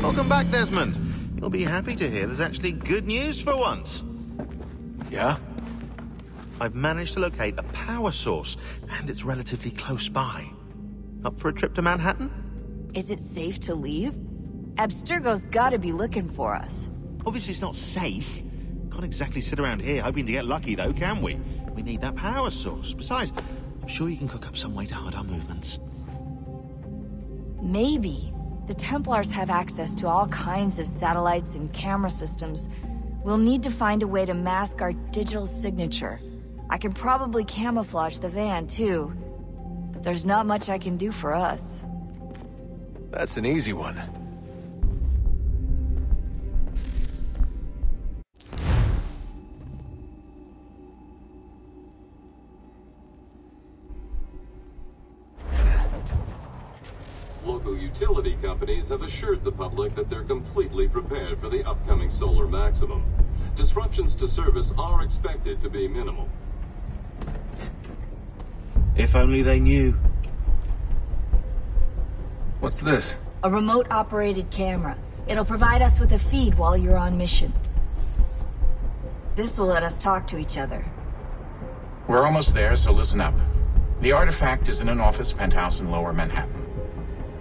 Welcome back, Desmond. You'll be happy to hear there's actually good news for once. Yeah? I've managed to locate a power source, and it's relatively close by. Up for a trip to Manhattan? Is it safe to leave? Abstergo's gotta be looking for us. Obviously it's not safe. Can't exactly sit around here hoping to get lucky, though, can we? We need that power source. Besides, I'm sure you can cook up some way to hide our movements. Maybe. The Templars have access to all kinds of satellites and camera systems. We'll need to find a way to mask our digital signature. I can probably camouflage the van, too. But there's not much I can do for us. That's an easy one. Local utility companies have assured the public that they're completely prepared for the upcoming solar maximum. Disruptions to service are expected to be minimal. If only they knew. What's this? A remote-operated camera. It'll provide us with a feed while you're on mission. This will let us talk to each other. We're almost there, so listen up. The artifact is in an office penthouse in Lower Manhattan.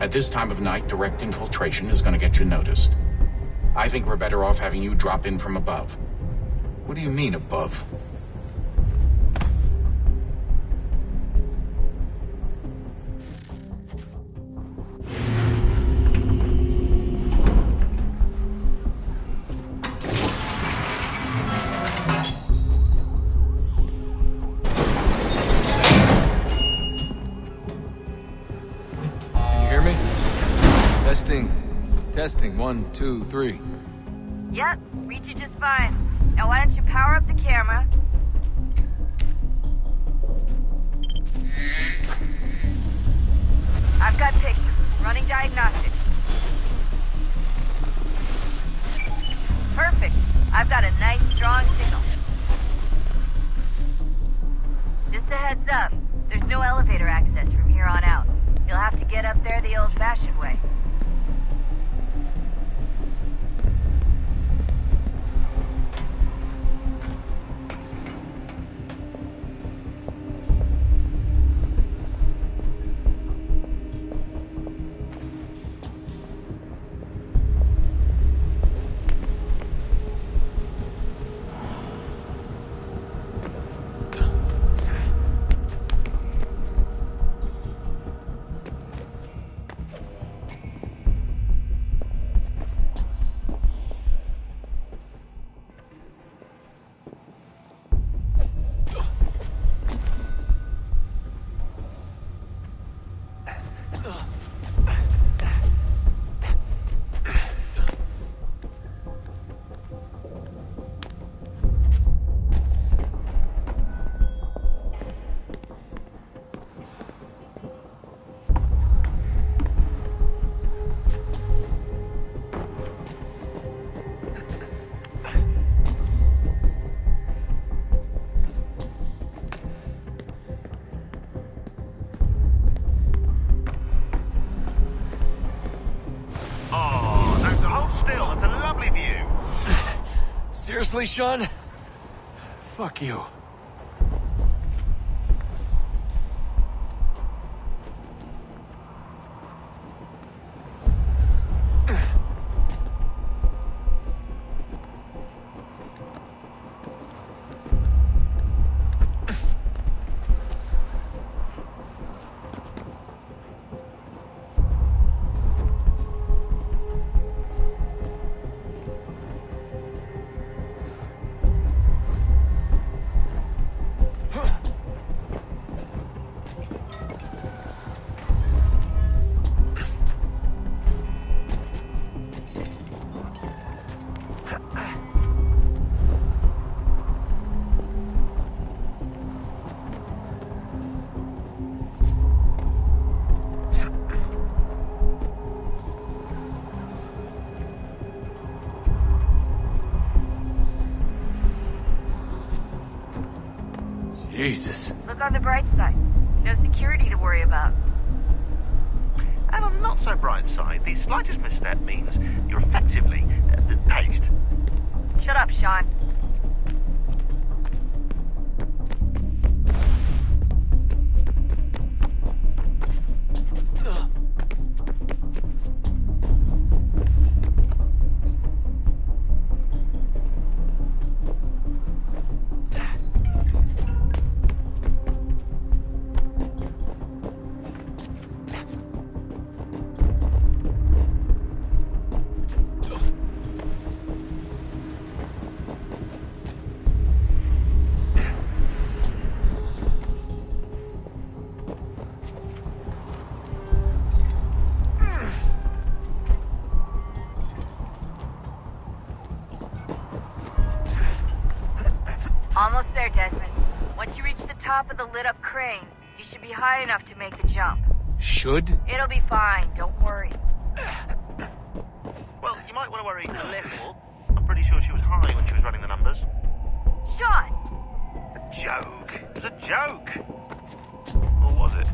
At this time of night, direct infiltration is going to get you noticed. I think we're better off having you drop in from above. What do you mean, above? Testing. 1, 2, 3. Yep, reach you just fine. Now why don't you power up the camera? I've got pictures. Running diagnostics. Perfect. I've got a nice, strong signal. Just a heads up, there's no elevator access from here on out. You'll have to get up there the old-fashioned way. Seriously, Sean? Fuck you. Jesus. Look on the bright side. No security to worry about. And on the not so bright side, the slightest misstep means you're effectively paced. Shut up, Sean. Almost there, Desmond. Once you reach the top of the lit-up crane, you should be high enough to make the jump. Should? It'll be fine, don't worry. Well, you might want to worry a little. I'm pretty sure she was high when she was running the numbers. Sean! A joke. It was a joke. Or was it?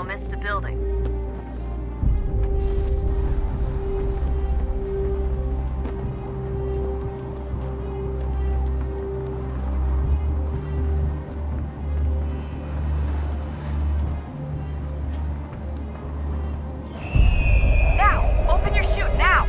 you'll miss the building. Now! Open your chute, now!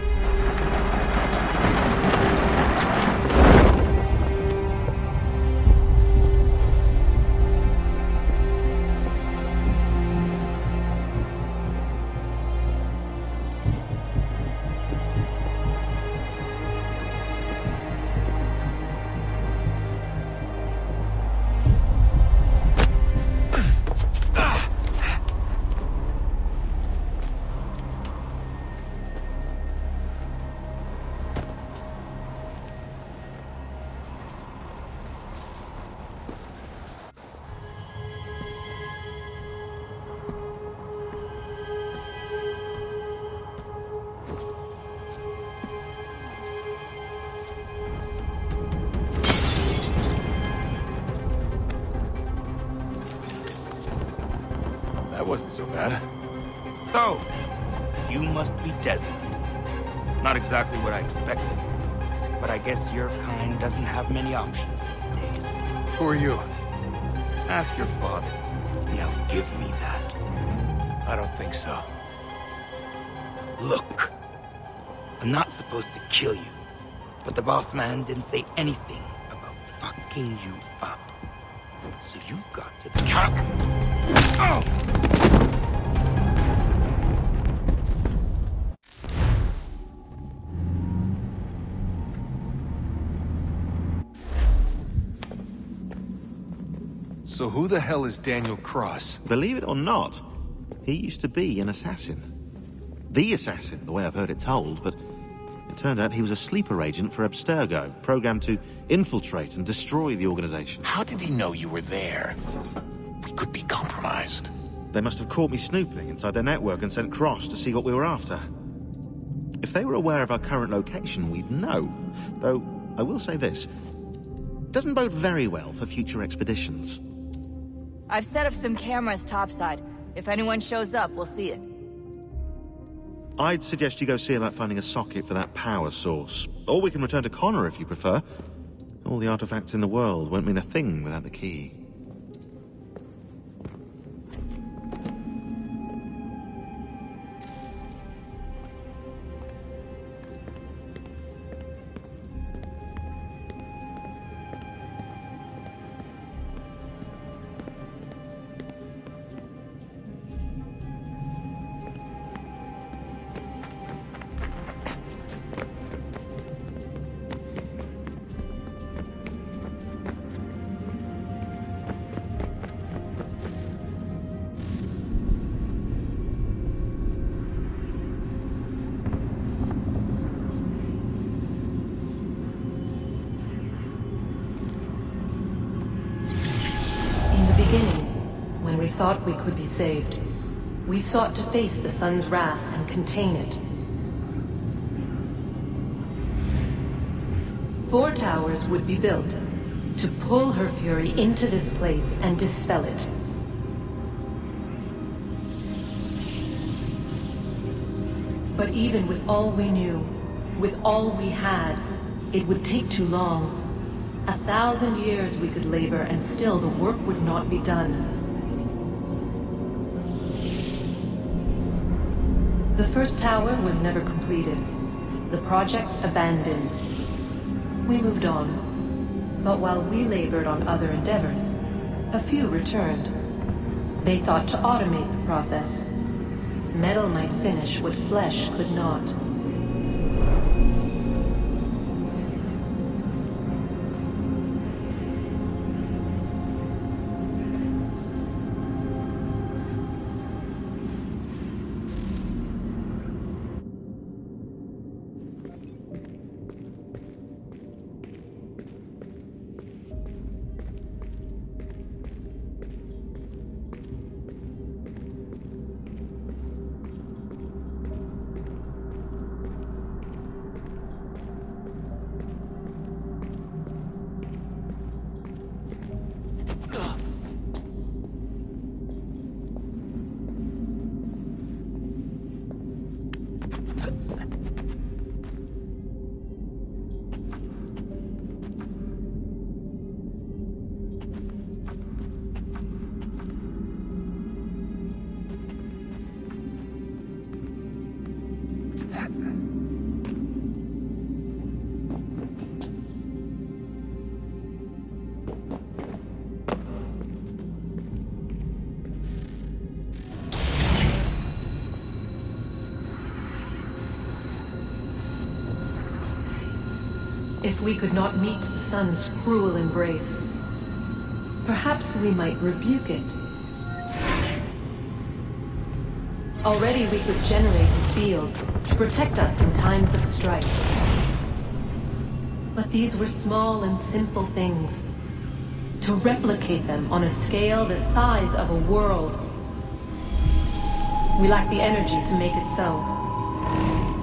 That wasn't so bad. So, you must be Desmond. Not exactly what I expected, but I guess your kind doesn't have many options these days. Who are you? Ask your father. Now give me that. I don't think so. Look, I'm not supposed to kill you, but the boss man didn't say anything about fucking you up. So you got to count. Oh! So who the hell is Daniel Cross? Believe it or not, he used to be an assassin. The assassin, the way I've heard it told, but it turned out he was a sleeper agent for Abstergo, programmed to infiltrate and destroy the organization. How did he know you were there? We could be compromised. They must have caught me snooping inside their network and sent Cross to see what we were after. If they were aware of our current location, we'd know. Though, I will say this. Doesn't bode very well for future expeditions. I've set up some cameras topside. If anyone shows up, we'll see it. I'd suggest you go see about finding a socket for that power source. Or we can return to Connor if you prefer. All the artifacts in the world won't mean a thing without the key. When we thought we could be saved, we sought to face the sun's wrath and contain it. 4 towers would be built to pull her fury into this place and dispel it. But even with all we knew, with all we had, it would take too long. 1,000 years we could labor and still the work would not be done. The first tower was never completed. The project abandoned. We moved on. But while we labored on other endeavors, a few returned. They thought to automate the process. Metal might finish what flesh could not. If we could not meet the sun's cruel embrace, perhaps we might rebuke it. Already we could generate the fields to protect us in times of strife. But these were small and simple things. To replicate them on a scale the size of a world, we lack the energy to make it so.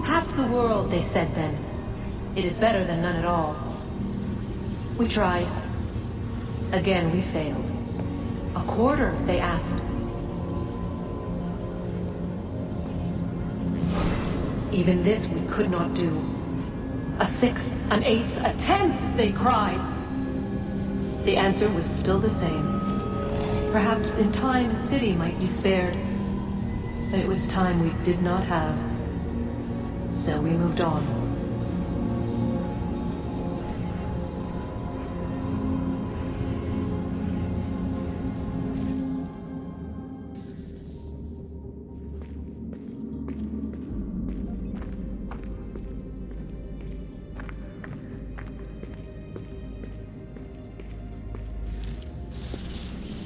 Half the world, they said then. It is better than none at all. We tried. Again, we failed. A quarter, they asked. Even this we could not do. A sixth, an eighth, a tenth, they cried. The answer was still the same. Perhaps in time a city might be spared. But it was time we did not have. So we moved on.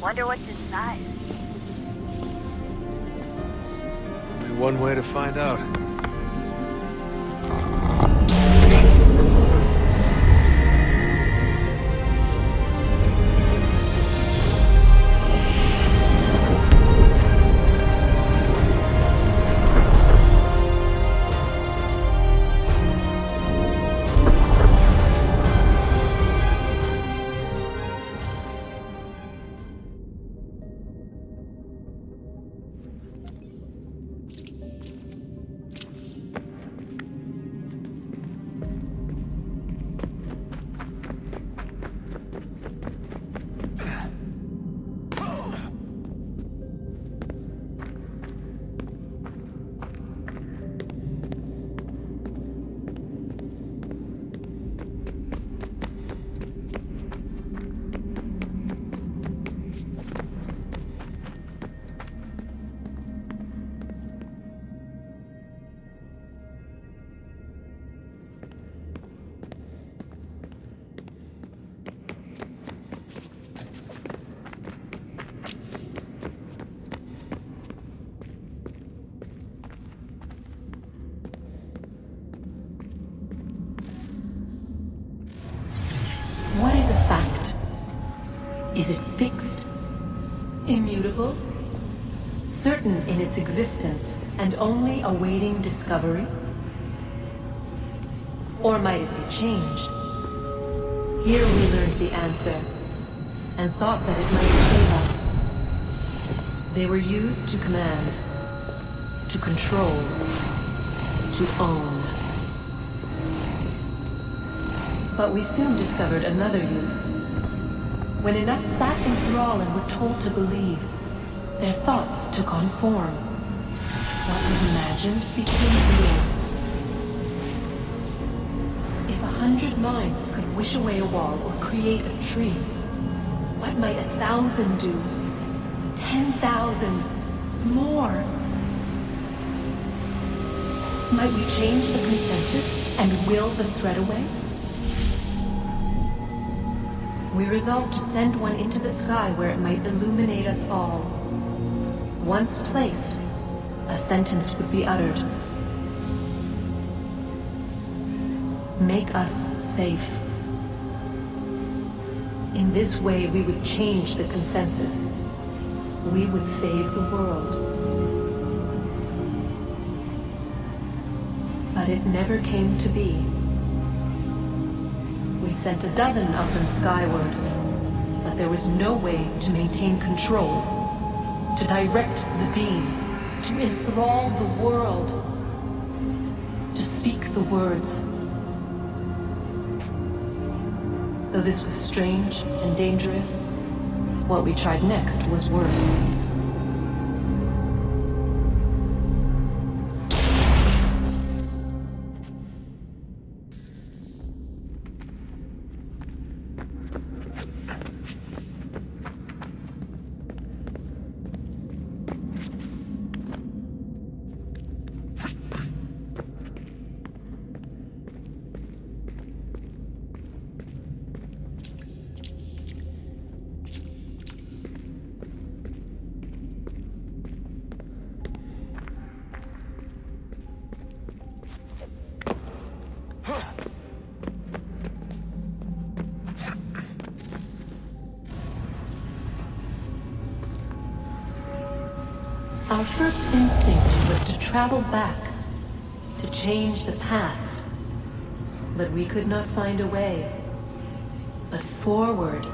Wonder what's inside. Only one way to find out. What is a fact? Is it fixed? Immutable? Certain in its existence and only awaiting discovery? Or might it be changed? Here we learned the answer, and thought that it might save us. They were used to command, to control, to own. But we soon discovered another use. When enough sat in thrall and were told to believe, their thoughts took on form. What was imagined became real. If 100 minds could wish away a wall or create a tree, what might 1,000 do? 10,000? More? Might we change the consensus and will the threat away? We resolved to send one into the sky where it might illuminate us all. Once placed, a sentence would be uttered. Make us safe. In this way, we would change the consensus. We would save the world. But it never came to be. We sent a dozen of them skyward, but there was no way to maintain control, to direct the beam, to enthrall the world, to speak the words. Though this was strange and dangerous, what we tried next was worse. Our first instinct was to travel back, to change the past. But we could not find a way. But forward.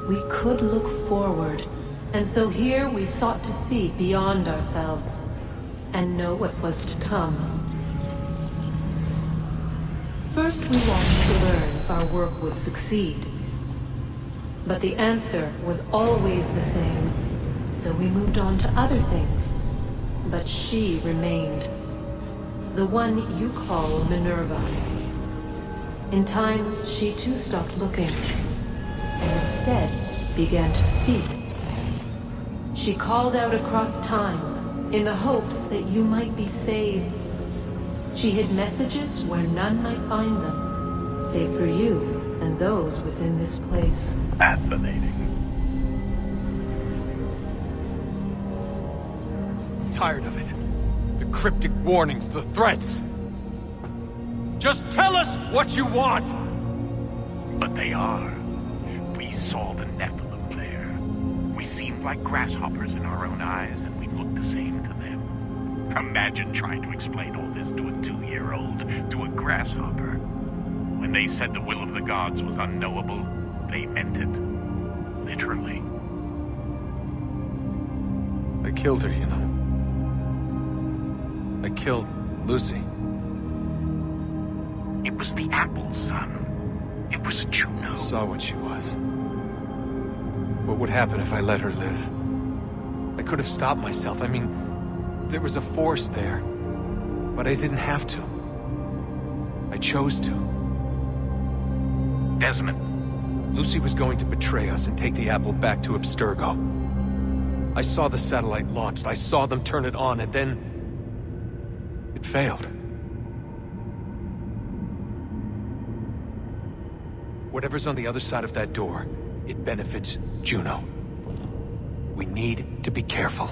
We could look forward. And so here we sought to see beyond ourselves, and know what was to come. First we wanted to learn if our work would succeed. But the answer was always the same, so we moved on to other things. But she remained. The one you call Minerva. In time, she too stopped looking, and instead began to speak. She called out across time, in the hopes that you might be saved. She hid messages where none might find them, save for you and those within this place. Fascinating. Tired of it. The cryptic warnings, the threats. Just tell us what you want! But they are. We saw the Nephilim there. We seemed like grasshoppers in our own eyes, and we looked the same to them. Imagine trying to explain all this to a 2-year-old, to a grasshopper. When they said the will of the gods was unknowable, they meant it. Literally. I killed her, you know. I killed Lucy. It was the apple, son. It was Juno. I saw what she was. What would happen if I let her live? I could have stopped myself. I mean, there was a force there. But I didn't have to. I chose to. Desmond. Lucy was going to betray us and take the apple back to Abstergo. I saw the satellite launched. I saw them turn it on, and then... it failed. Whatever's on the other side of that door, it benefits Juno. We need to be careful.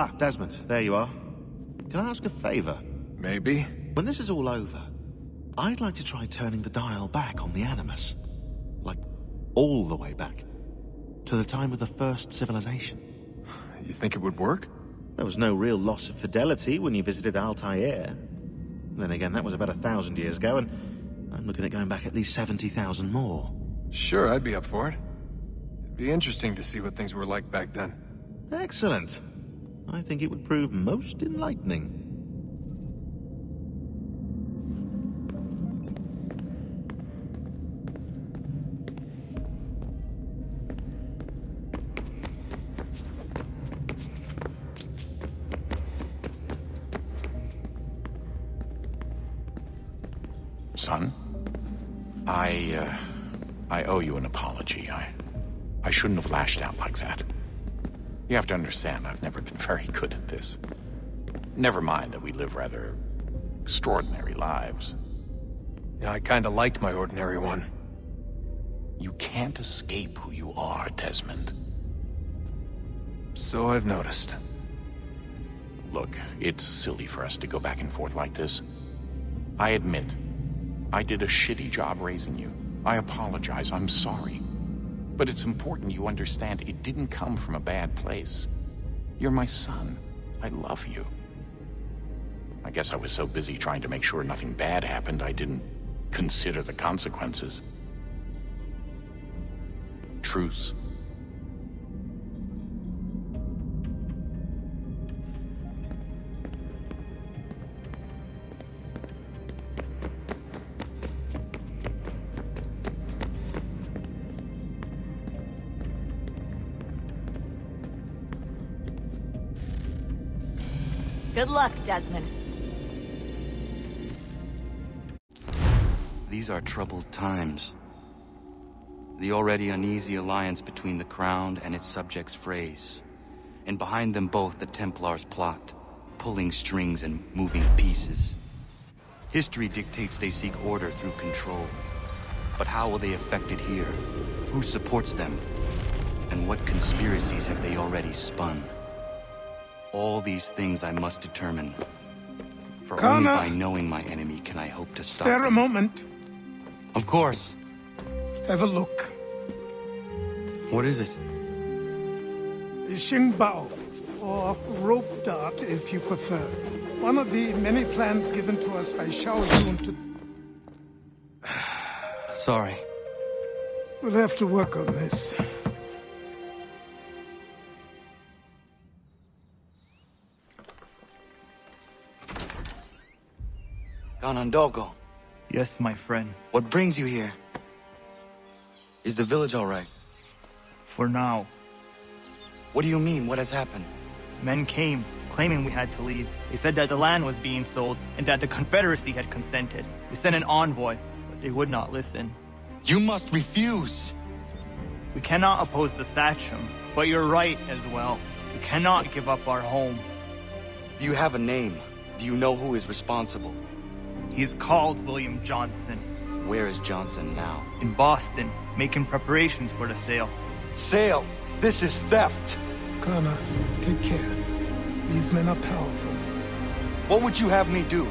Ah, Desmond, there you are. Can I ask a favor? Maybe. When this is all over, I'd like to try turning the dial back on the Animus. Like, all the way back. To the time of the first civilization. You think it would work? There was no real loss of fidelity when you visited Altair. Then again, that was about 1,000 years ago, and I'm looking at going back at least 70,000 more. Sure, I'd be up for it. It'd be interesting to see what things were like back then. Excellent. I think it would prove most enlightening. Son, I owe you an apology. I shouldn't have lashed out like that. You have to understand, I've never been very good at this. Never mind that we live rather extraordinary lives. Yeah, I kinda liked my ordinary one. You can't escape who you are, Desmond. So I've noticed. Look, it's silly for us to go back and forth like this. I admit, I did a shitty job raising you. I apologize, I'm sorry. But it's important you understand it didn't come from a bad place. You're my son. I love you. I guess I was so busy trying to make sure nothing bad happened, I didn't consider the consequences. Truce. Good luck, Desmond. These are troubled times. The already uneasy alliance between the Crown and its subjects frays. And behind them both the Templars plot, pulling strings and moving pieces. History dictates they seek order through control. But how will they effect it here? Who supports them? And what conspiracies have they already spun? All these things I must determine. For only by knowing my enemy can I hope to stop Spare them. a moment. Of course. Have a look. What is it? Xingbao, or rope dart if you prefer. One of the many plans given to us by Xiao Yun to... Sorry. We'll have to work on this. Ganondogo. Yes, my friend. What brings you here? Is the village all right? For now. What do you mean? What has happened? Men came, claiming we had to leave. They said that the land was being sold, and that the Confederacy had consented. We sent an envoy, but they would not listen. You must refuse! We cannot oppose the Sachem, but you're right as well. We cannot give up our home. Do you have a name? Do you know who is responsible? He's called William Johnson. Where is Johnson now? In Boston, making preparations for the sale. Sale? This is theft! Kana, take care. These men are powerful. What would you have me do?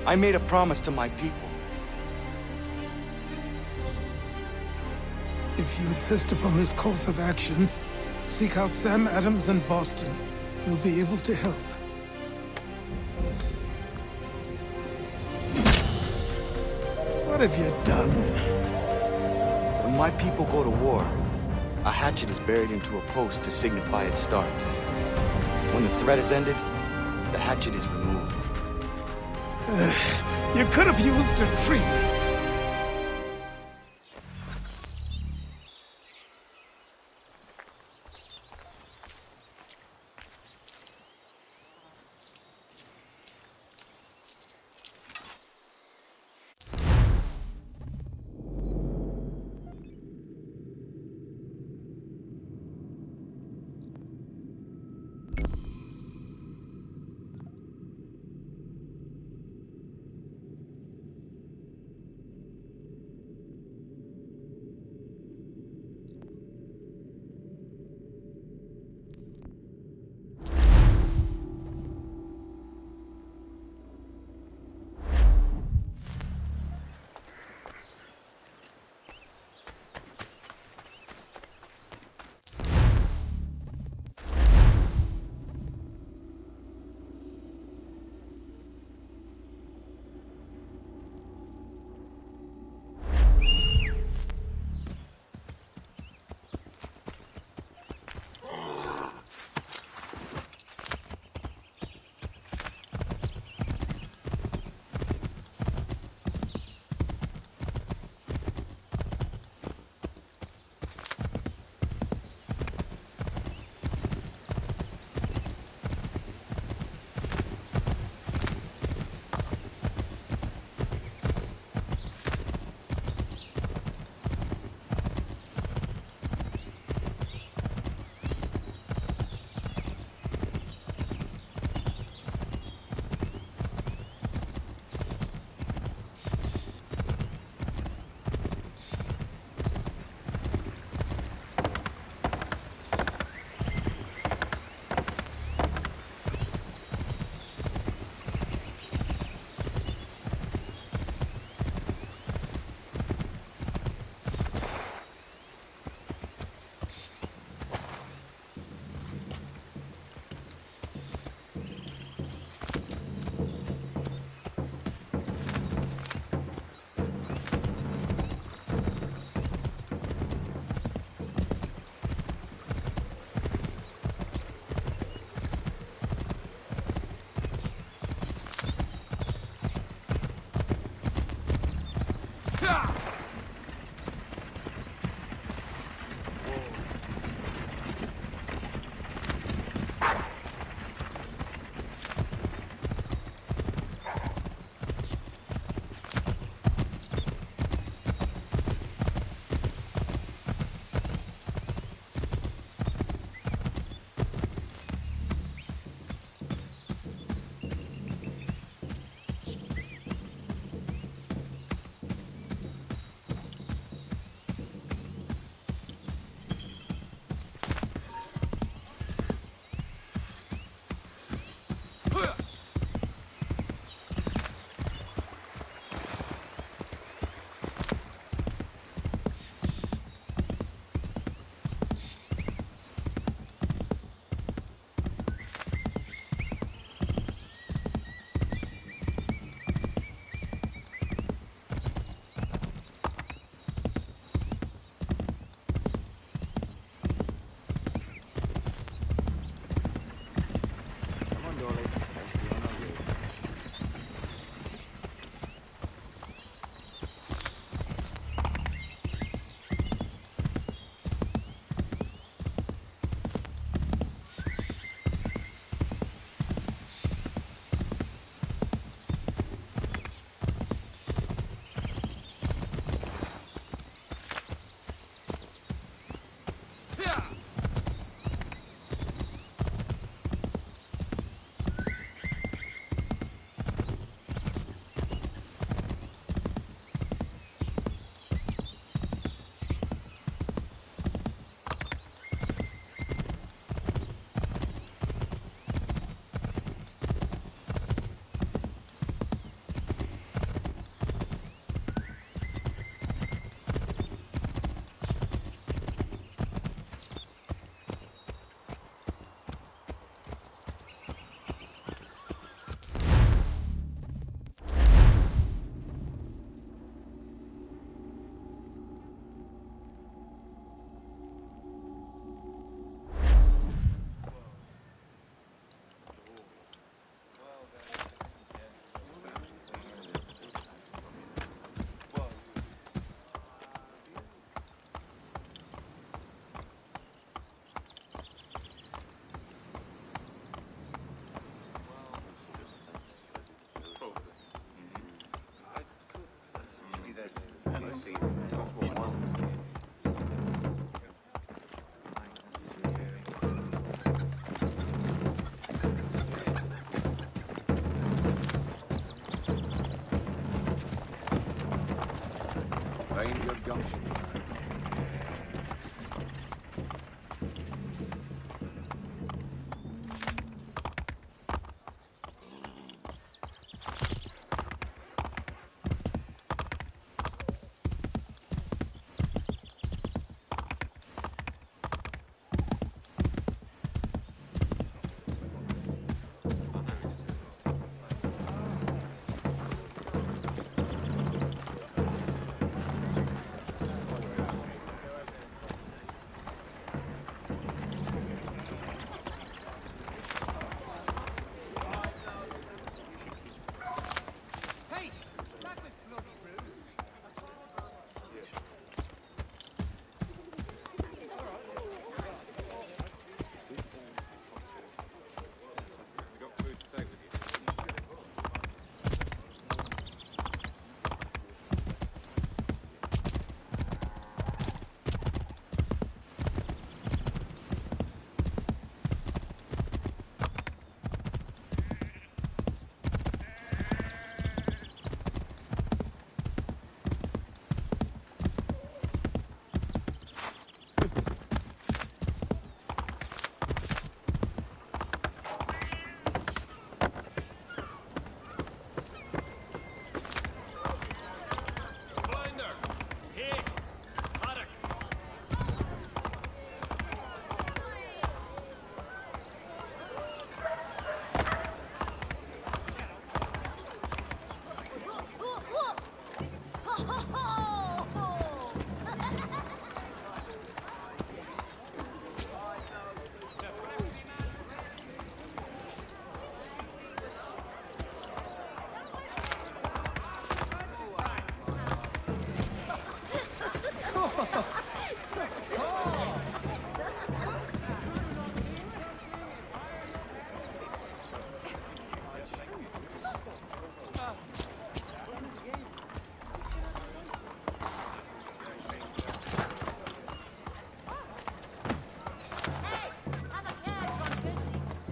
I made a promise to my people. If you insist upon this course of action, seek out Sam Adams in Boston. He'll be able to help. What have you done? When my people go to war, a hatchet is buried into a post to signify its start. When the threat is ended, the hatchet is removed. You could have used a tree.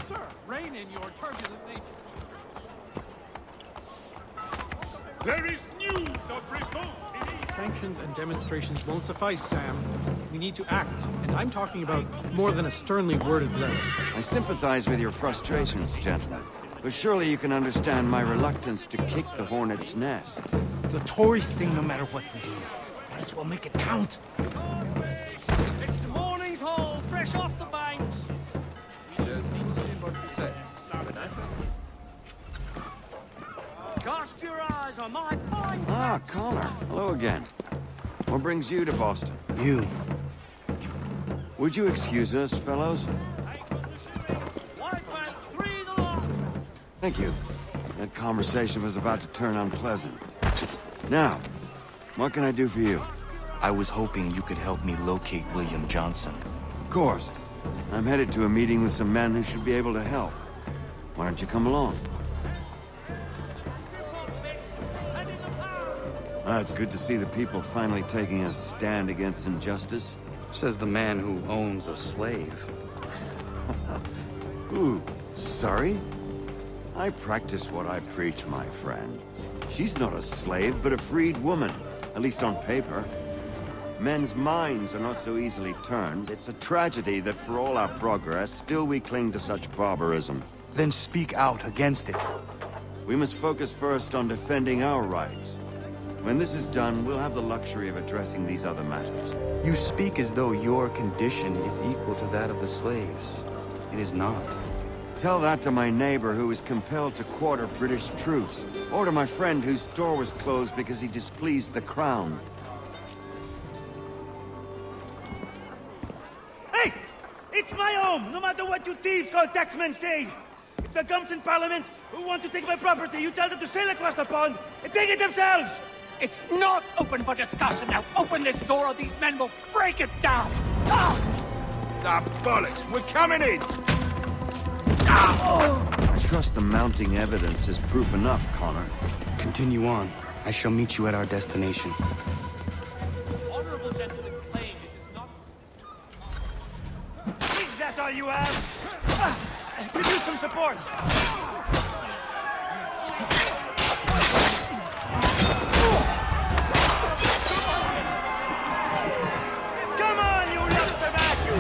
Sir, rein in your turbulent nature. There is news of revolt in Egypt. Sanctions and demonstrations won't suffice, Sam. We need to act, and I'm talking about more than a sternly worded letter. I sympathize with your frustrations, gentlemen. But surely you can understand my reluctance to kick the hornet's nest. The tourist thing, no matter what we do. Might as well make it count. It's morning's haul, fresh off the banks. Cast your eyes on my fine... Ah, Connor. Hello again. What brings you to Boston? You. Would you excuse us, fellows? Thank you. That conversation was about to turn unpleasant. Now, what can I do for you? I was hoping you could help me locate William Johnson. Of course. I'm headed to a meeting with some men who should be able to help. Why don't you come along? It's good to see the people finally taking a stand against injustice. Says the man who owns a slave. Ooh, sorry? I practice what I preach, my friend. She's not a slave, but a freed woman, at least on paper. Men's minds are not so easily turned. It's a tragedy that for all our progress, still we cling to such barbarism. Then speak out against it. We must focus first on defending our rights. When this is done, we'll have the luxury of addressing these other matters. You speak as though your condition is equal to that of the slaves. It is not. Tell that to my neighbor who was compelled to quarter British troops, or to my friend whose store was closed because he displeased the crown. Hey! It's my home, no matter what you thieves called taxmen say! If the gums in Parliament who want to take my property, you tell them to sail across the pond and take it themselves! It's not open for discussion. Now open this door or these men will break it down. Ah, bollocks! We're coming in! I trust the mounting evidence is proof enough, Connor. Continue on. I shall meet you at our destination. Honorable gentlemen claim it is not... Is that all you have? Give you some support! Come on, you love tobacco!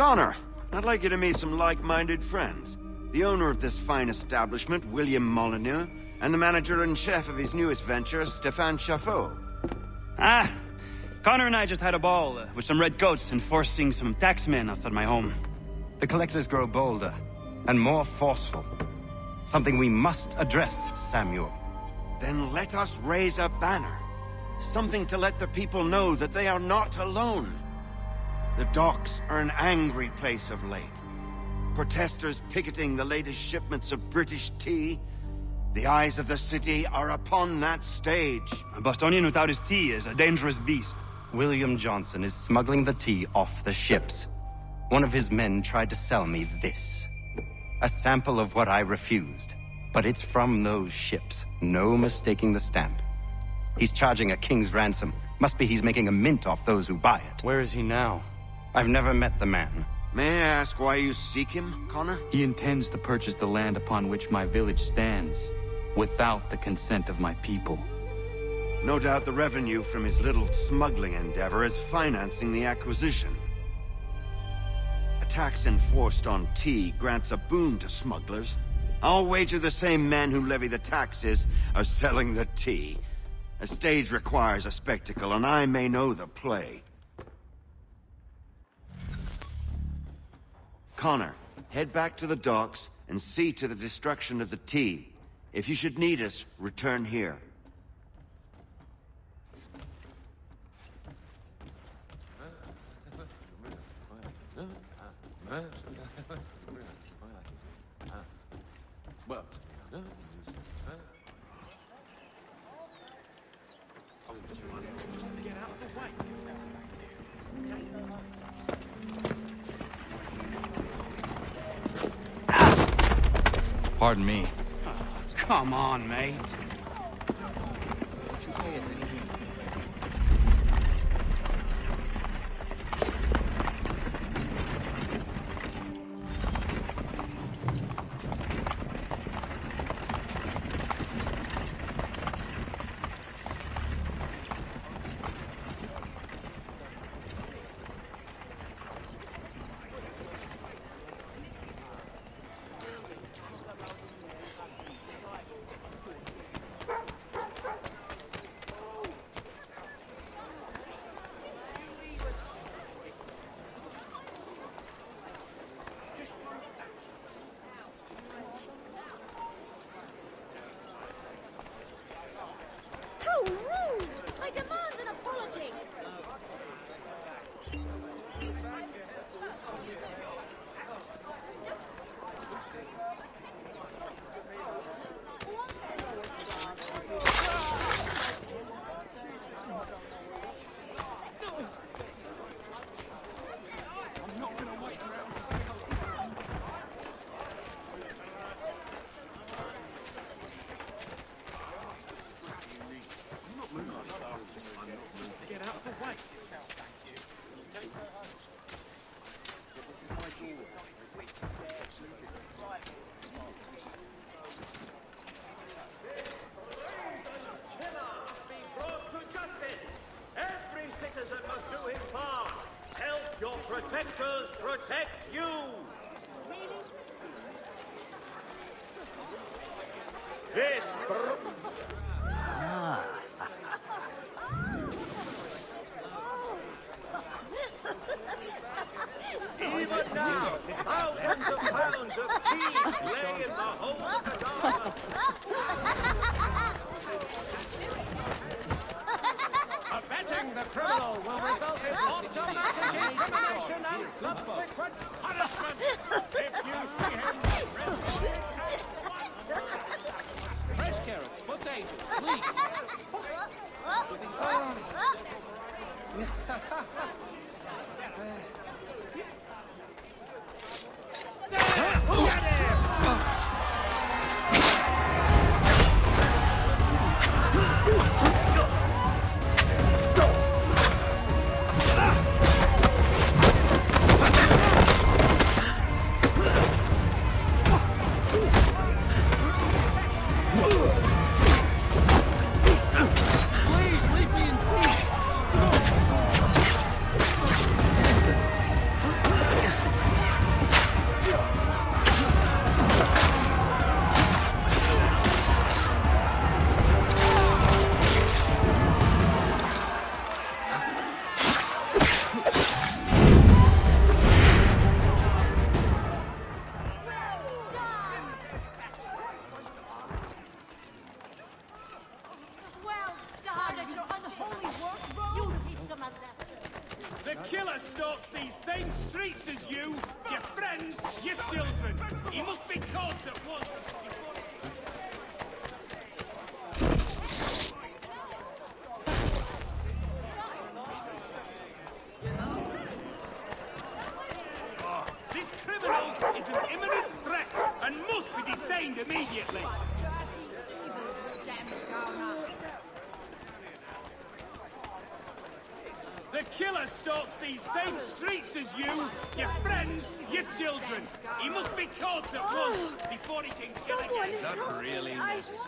Connor, I'd like you to meet some like-minded friends. The owner of this fine establishment, William Molyneux, and the manager and chef of his newest venture, Stéphane Chaffeau. Ah, Connor and I just had a ball with some redcoats enforcing some taxmen outside my home. The collectors grow bolder and more forceful. Something we must address, Samuel. Then let us raise a banner. Something to let the people know that they are not alone. The docks are an angry place of late. Protesters picketing the latest shipments of British tea. The eyes of the city are upon that stage. A Bostonian without his tea is a dangerous beast. William Johnson is smuggling the tea off the ships. One of his men tried to sell me this. A sample of what I refused. But it's from those ships. No mistaking the stamp. He's charging a king's ransom. Must be he's making a mint off those who buy it. Where is he now? I've never met the man. May I ask why you seek him, Connor? He intends to purchase the land upon which my village stands, without the consent of my people. No doubt the revenue from his little smuggling endeavor is financing the acquisition. A tax enforced on tea grants a boon to smugglers. I'll wager the same men who levy the taxes are selling the tea. A stage requires a spectacle, and I may know the play. Connor, head back to the docks and see to the destruction of the tea. If you should need us, return here. Pardon me. Oh, come on, mate. How rude! I demand an apology! Get out of the way. Every citizen must do his part. Help your protectors protect you. This. Even now, thousands of pounds of tea lay in the hold of the garden. Abetting the criminal will result in automatic incrimination and subsequent punishment. If you see him, fresh carrots, potatoes, please. Please leave me in peace. stalks these same streets as you, your friends, your children. He must be caught at once. This criminal is an imminent threat and must be detained immediately. The killer stalks these same streets as you, your friends, your children. He must be caught at once before he can kill again. Is that really necessary?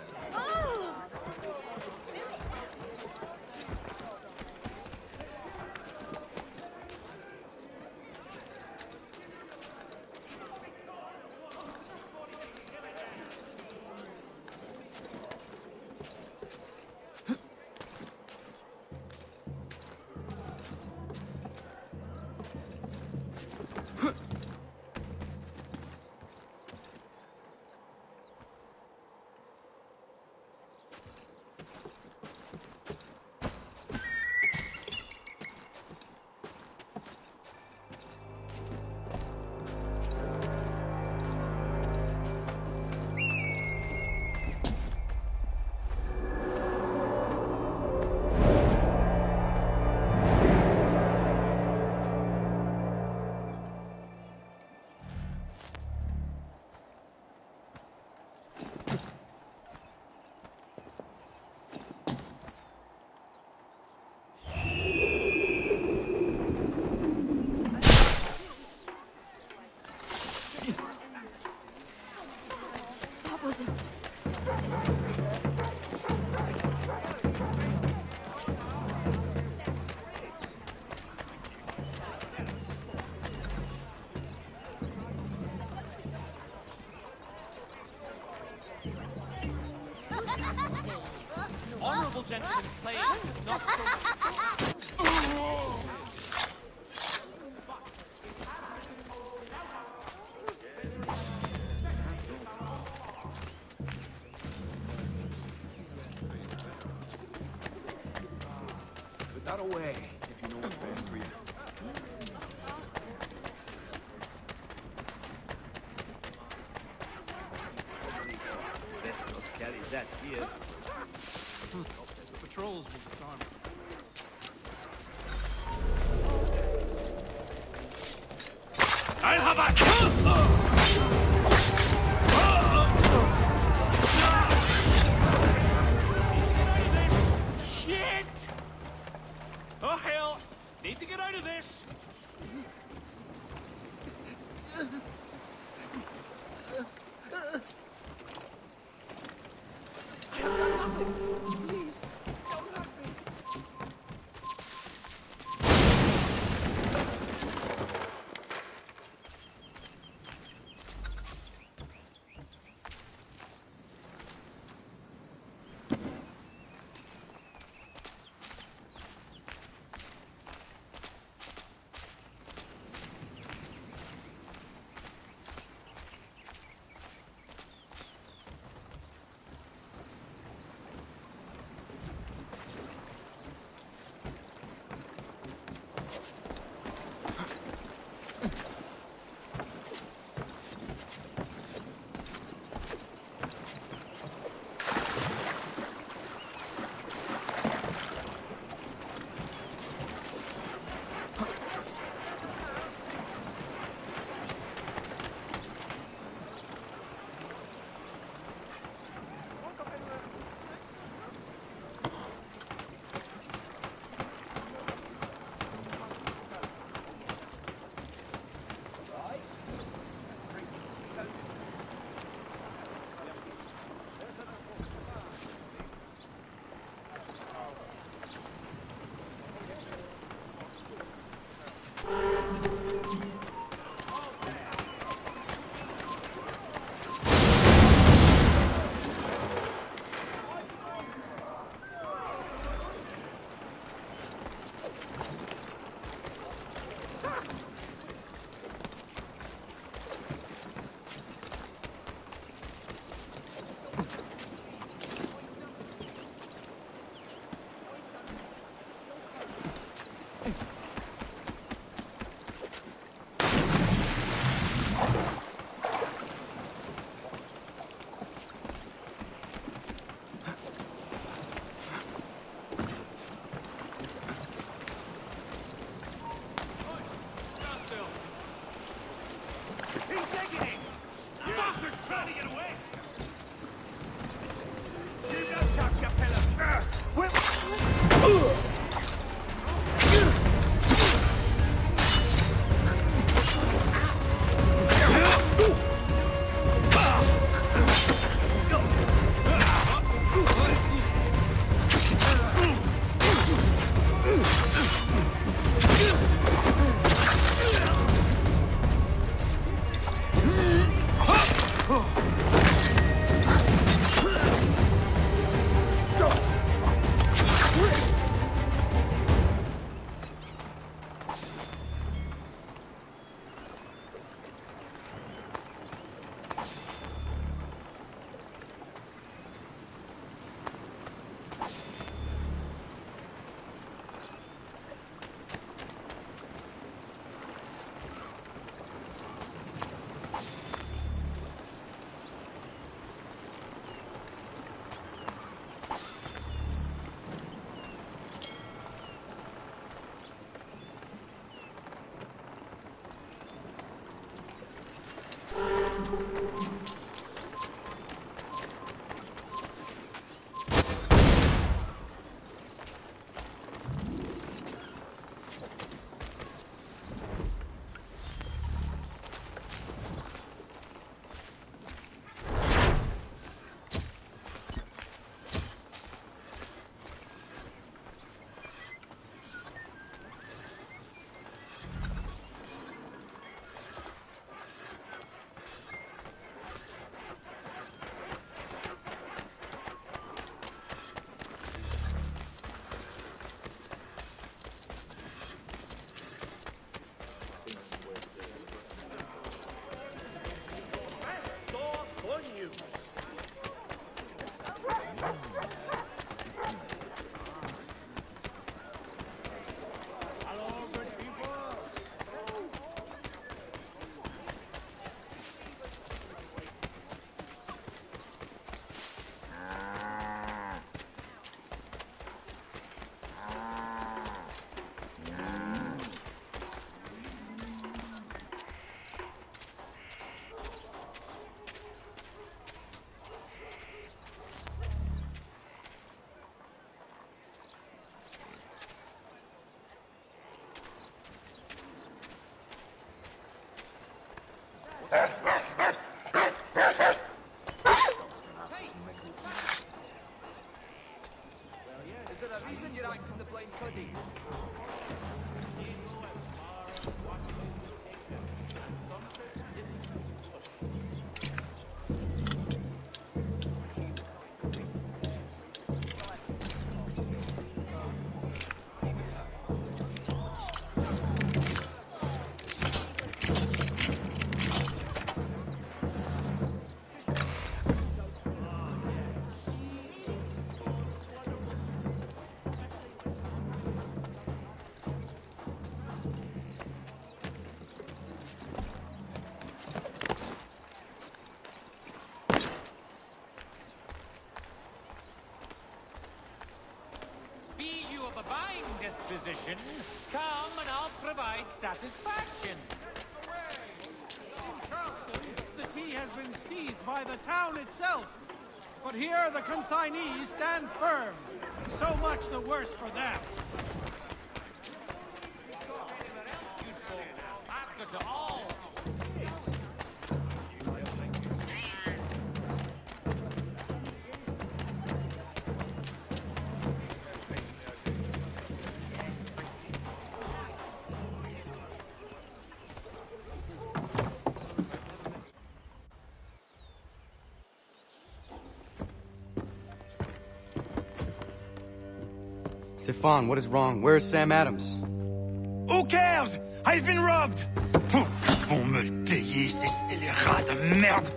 Honorable gentlemen playing is not so... Put that away, if you know what's best for you. Best not carry that here. The patrols will disarm. I'll have a... Shit! Oh, hell! Need to get out of this! reason you're acting the blind cuddy. Be you of a buying disposition, come and I'll provide satisfaction. In Charleston, the tea has been seized by the town itself. But here the consignees stand firm. So much the worse for them. After to all. Stefan, what is wrong? Where is Sam Adams? Who cares? I've been robbed! Vont me le payer, ces scélérats de merde!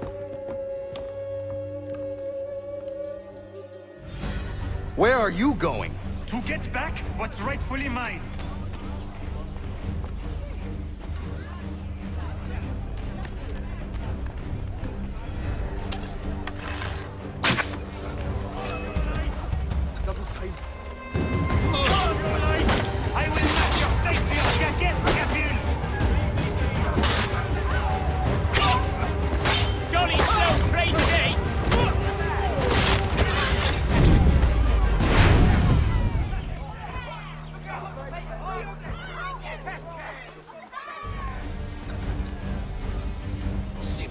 Where are you going? To get back what's rightfully mine.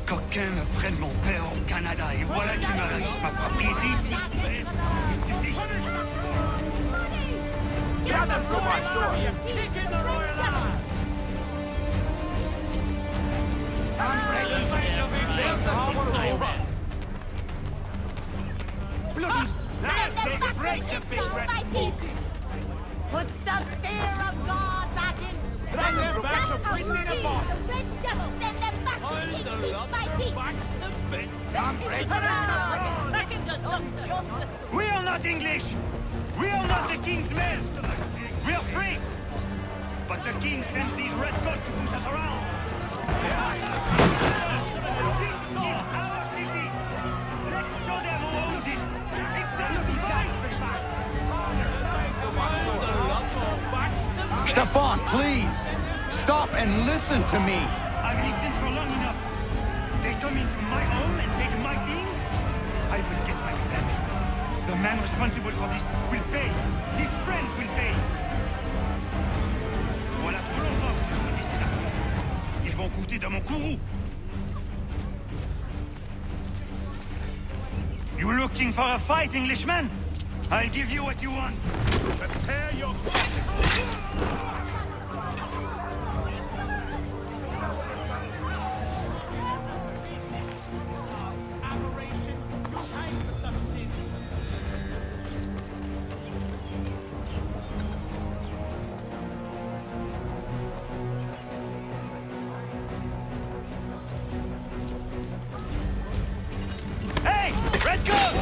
Coquins me prennent mon père au Canada et voilà qu'ils me ravissent ma propriété ici. Gather from my shore! Kick in the royal ass! I'm ready to be built Bloody that's break the big red boot! Put the fear of God back in. Bring them back to Britain in a box! The red devil, send them back to keep my peace. I'm ready Back into justice. We are not English! We are not the king's men! We are free! But the king sends these red coats to push us around! This is our city! Let's show them who owns it! It's time to die! Stefan, please! Stop and listen to me! I've listened for long enough. They come into my home and take my things. I will get my revenge. The man responsible for this will pay. His friends will pay. Voilà trop longtemps que je subis ces affaires. Ils vont coûter de mon courroux. You looking for a fight, Englishman? I'll give you what you want. Prepare your... Hey! Red coat!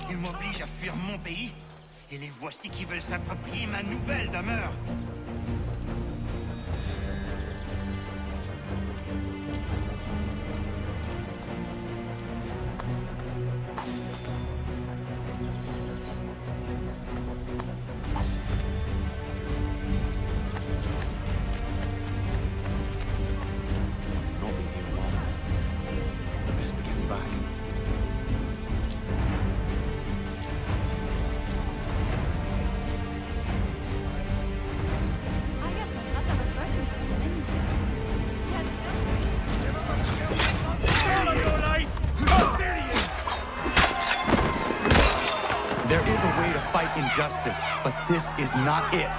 Ils m'obligent à fuir mon pays, et les voici qui veulent s'approprier ma nouvelle demeure. fight injustice, but this is not it.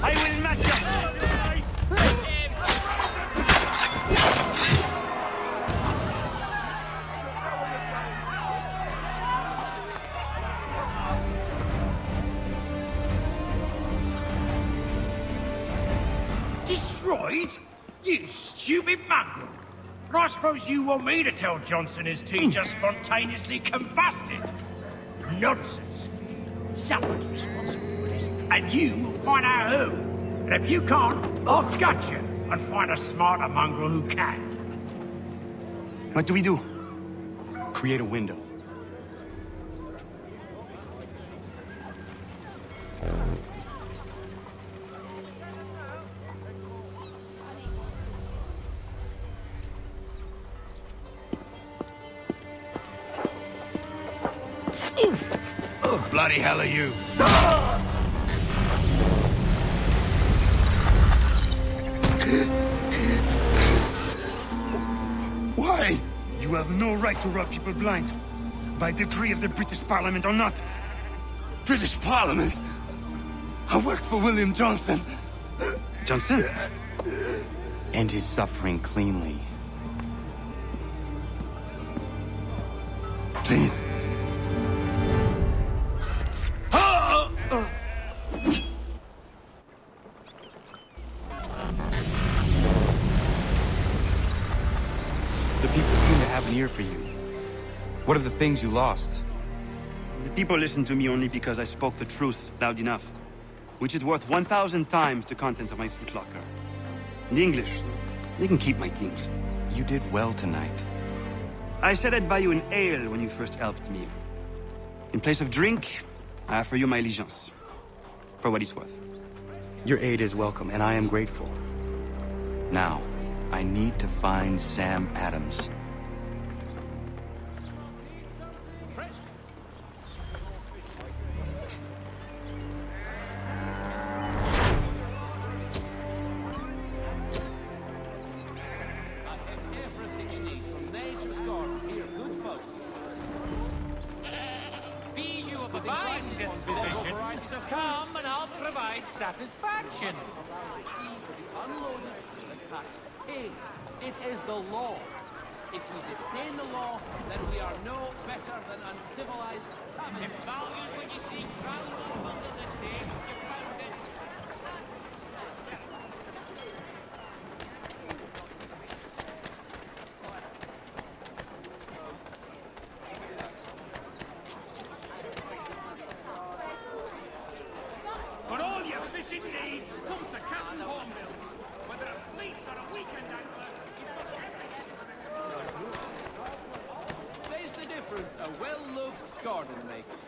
I will match Destroyed? You stupid mongrel! I suppose you want me to tell Johnson his tea just spontaneously combusted? Nonsense! Someone's responsible for this, and you will find out who. And if you can't, I'll gut you and find a smarter mongrel who can. What do we do? Create a window. Bloody hell are you? Why? You have no right to rob people blind. By decree of the British Parliament or not. British Parliament? I worked for William Johnson. Johnson? End his suffering cleanly. Please. The people seem to have an ear for you. What are the things you lost? The people listen to me only because I spoke the truth loud enough. Which is worth 1,000 times the content of my footlocker. The English, they can keep my things. You did well tonight. I said I'd buy you an ale when you first helped me. In place of drink, I offer you my allegiance. For what it's worth. Your aid is welcome, and I am grateful. Now, I need to find Sam Adams. Come and I'll provide satisfaction. Unloaded, the tax paid. It is the law. If we disdain the law, then we are no better than uncivilized savages. If values what you seek drown the wilderness day, you found it. For all your fishing needs, come to Captain Hornbill. Whether a fleet or a weekend answer, you've got everything. There's the difference a well-loved garden makes.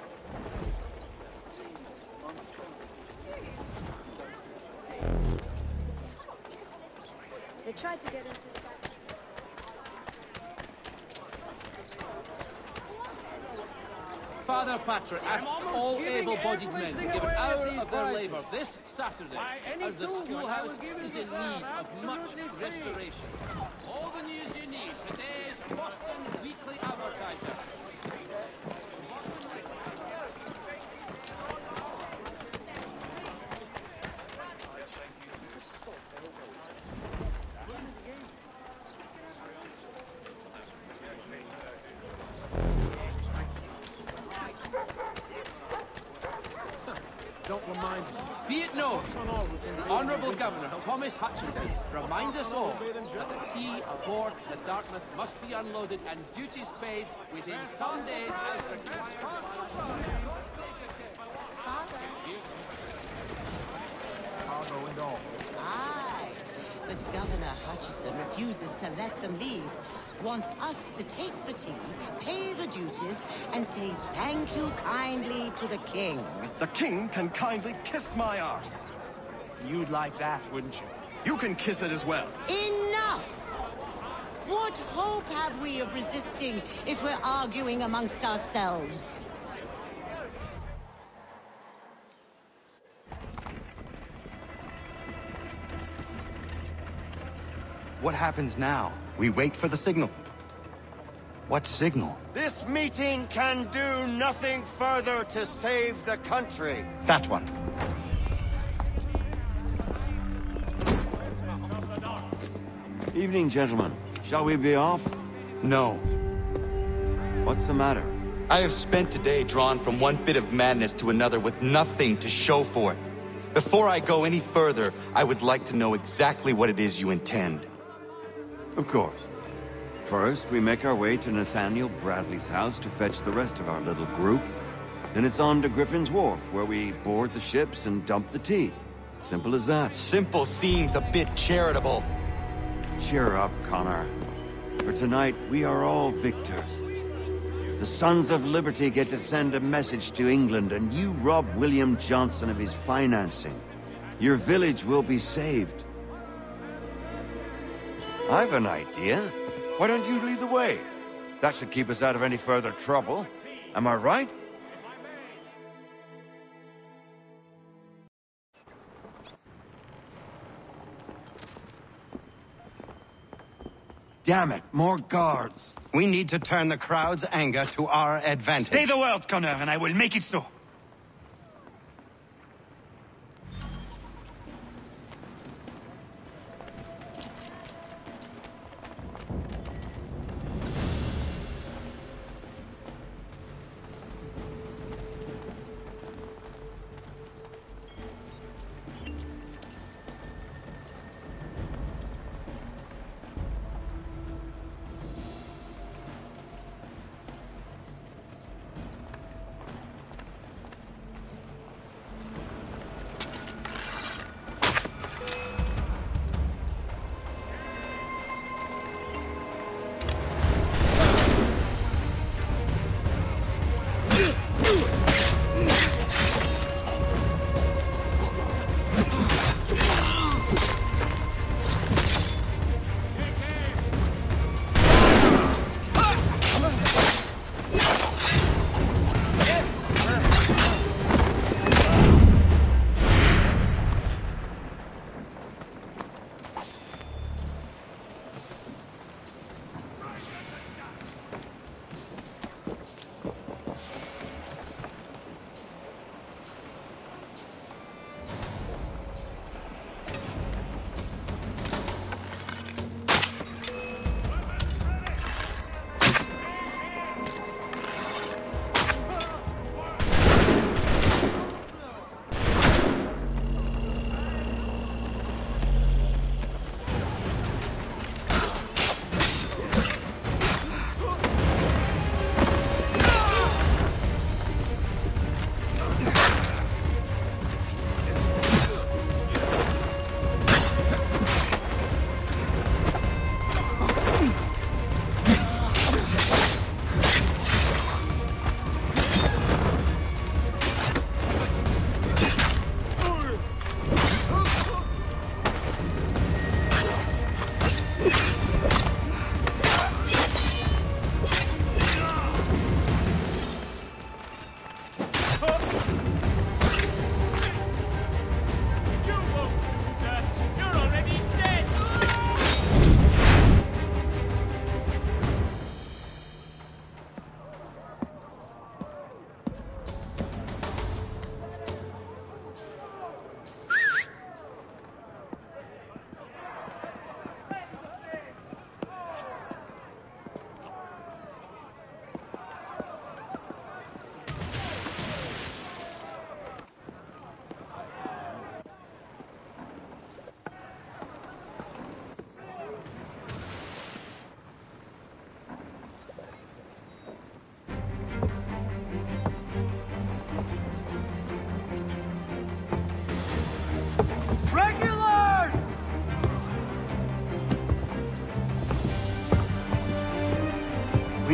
They tried to get into Father Patrick asks all able-bodied men to give an hour of their labour this Saturday, as the schoolhouse is in need of much restoration. All the news you need, today's Boston Weekly Advertiser. Don't remind me. Be it known, the Honourable Governor Thomas Hutchinson reminds us all that the tea aboard the Dartmouth must be unloaded and duties paid within some days as required Cargo and all. Aye, but Governor Hutchison refuses to let them leave. wants us to take the tea, pay the duties, and say thank you kindly to the king. The king can kindly kiss my arse. You'd like that, wouldn't you? You can kiss it as well. Enough! What hope have we of resisting if we're arguing amongst ourselves? What happens now? We wait for the signal. What signal? This meeting can do nothing further to save the country. That one. Evening, gentlemen. Shall we be off? No. What's the matter? I have spent today drawn from one bit of madness to another with nothing to show for it. Before I go any further, I would like to know exactly what it is you intend. Of course. First, we make our way to Nathaniel Bradley's house to fetch the rest of our little group. Then it's on to Griffin's Wharf, where we board the ships and dump the tea. Simple as that. Simple seems a bit charitable. Cheer up, Connor. For tonight, we are all victors. The Sons of Liberty get to send a message to England, and you rob William Johnson of his financing. Your village will be saved. I've an idea. Why don't you lead the way? That should keep us out of any further trouble. Am I right? Damn it, more guards. We need to turn the crowd's anger to our advantage. Say the word, Connor, and I will make it so.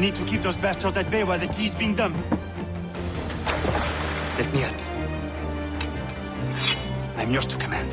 We need to keep those bastards at bay while the tea is being dumped. Let me help. I'm yours to command.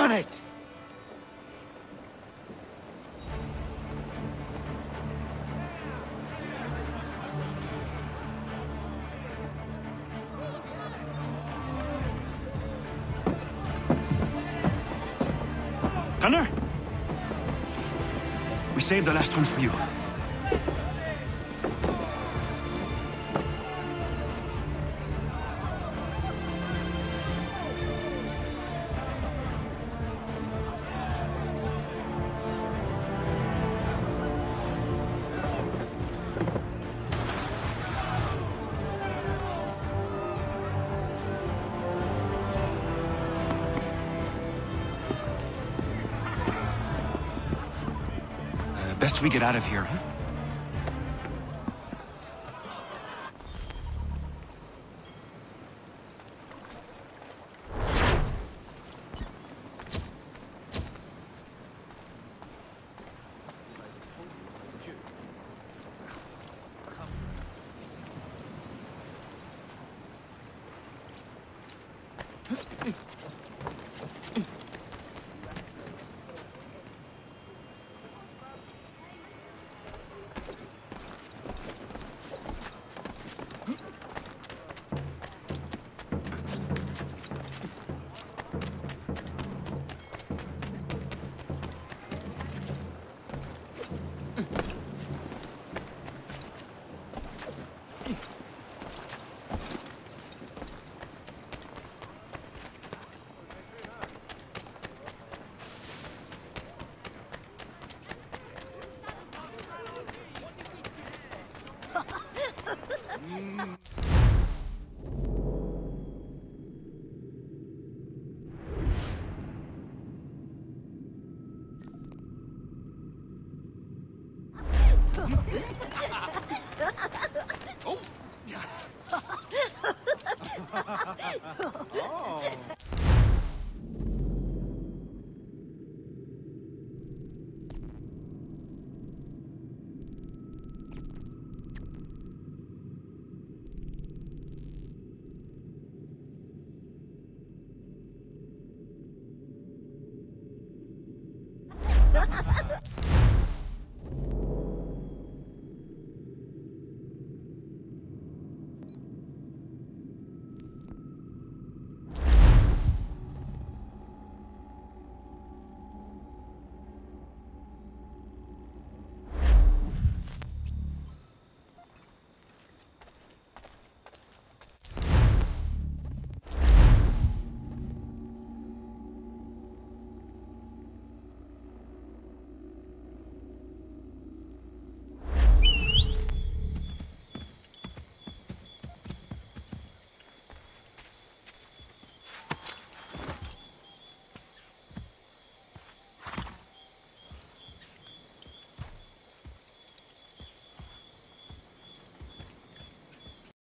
done it! Gunner? We saved the last one for you. Best we get out of here, huh? Ha ha ha!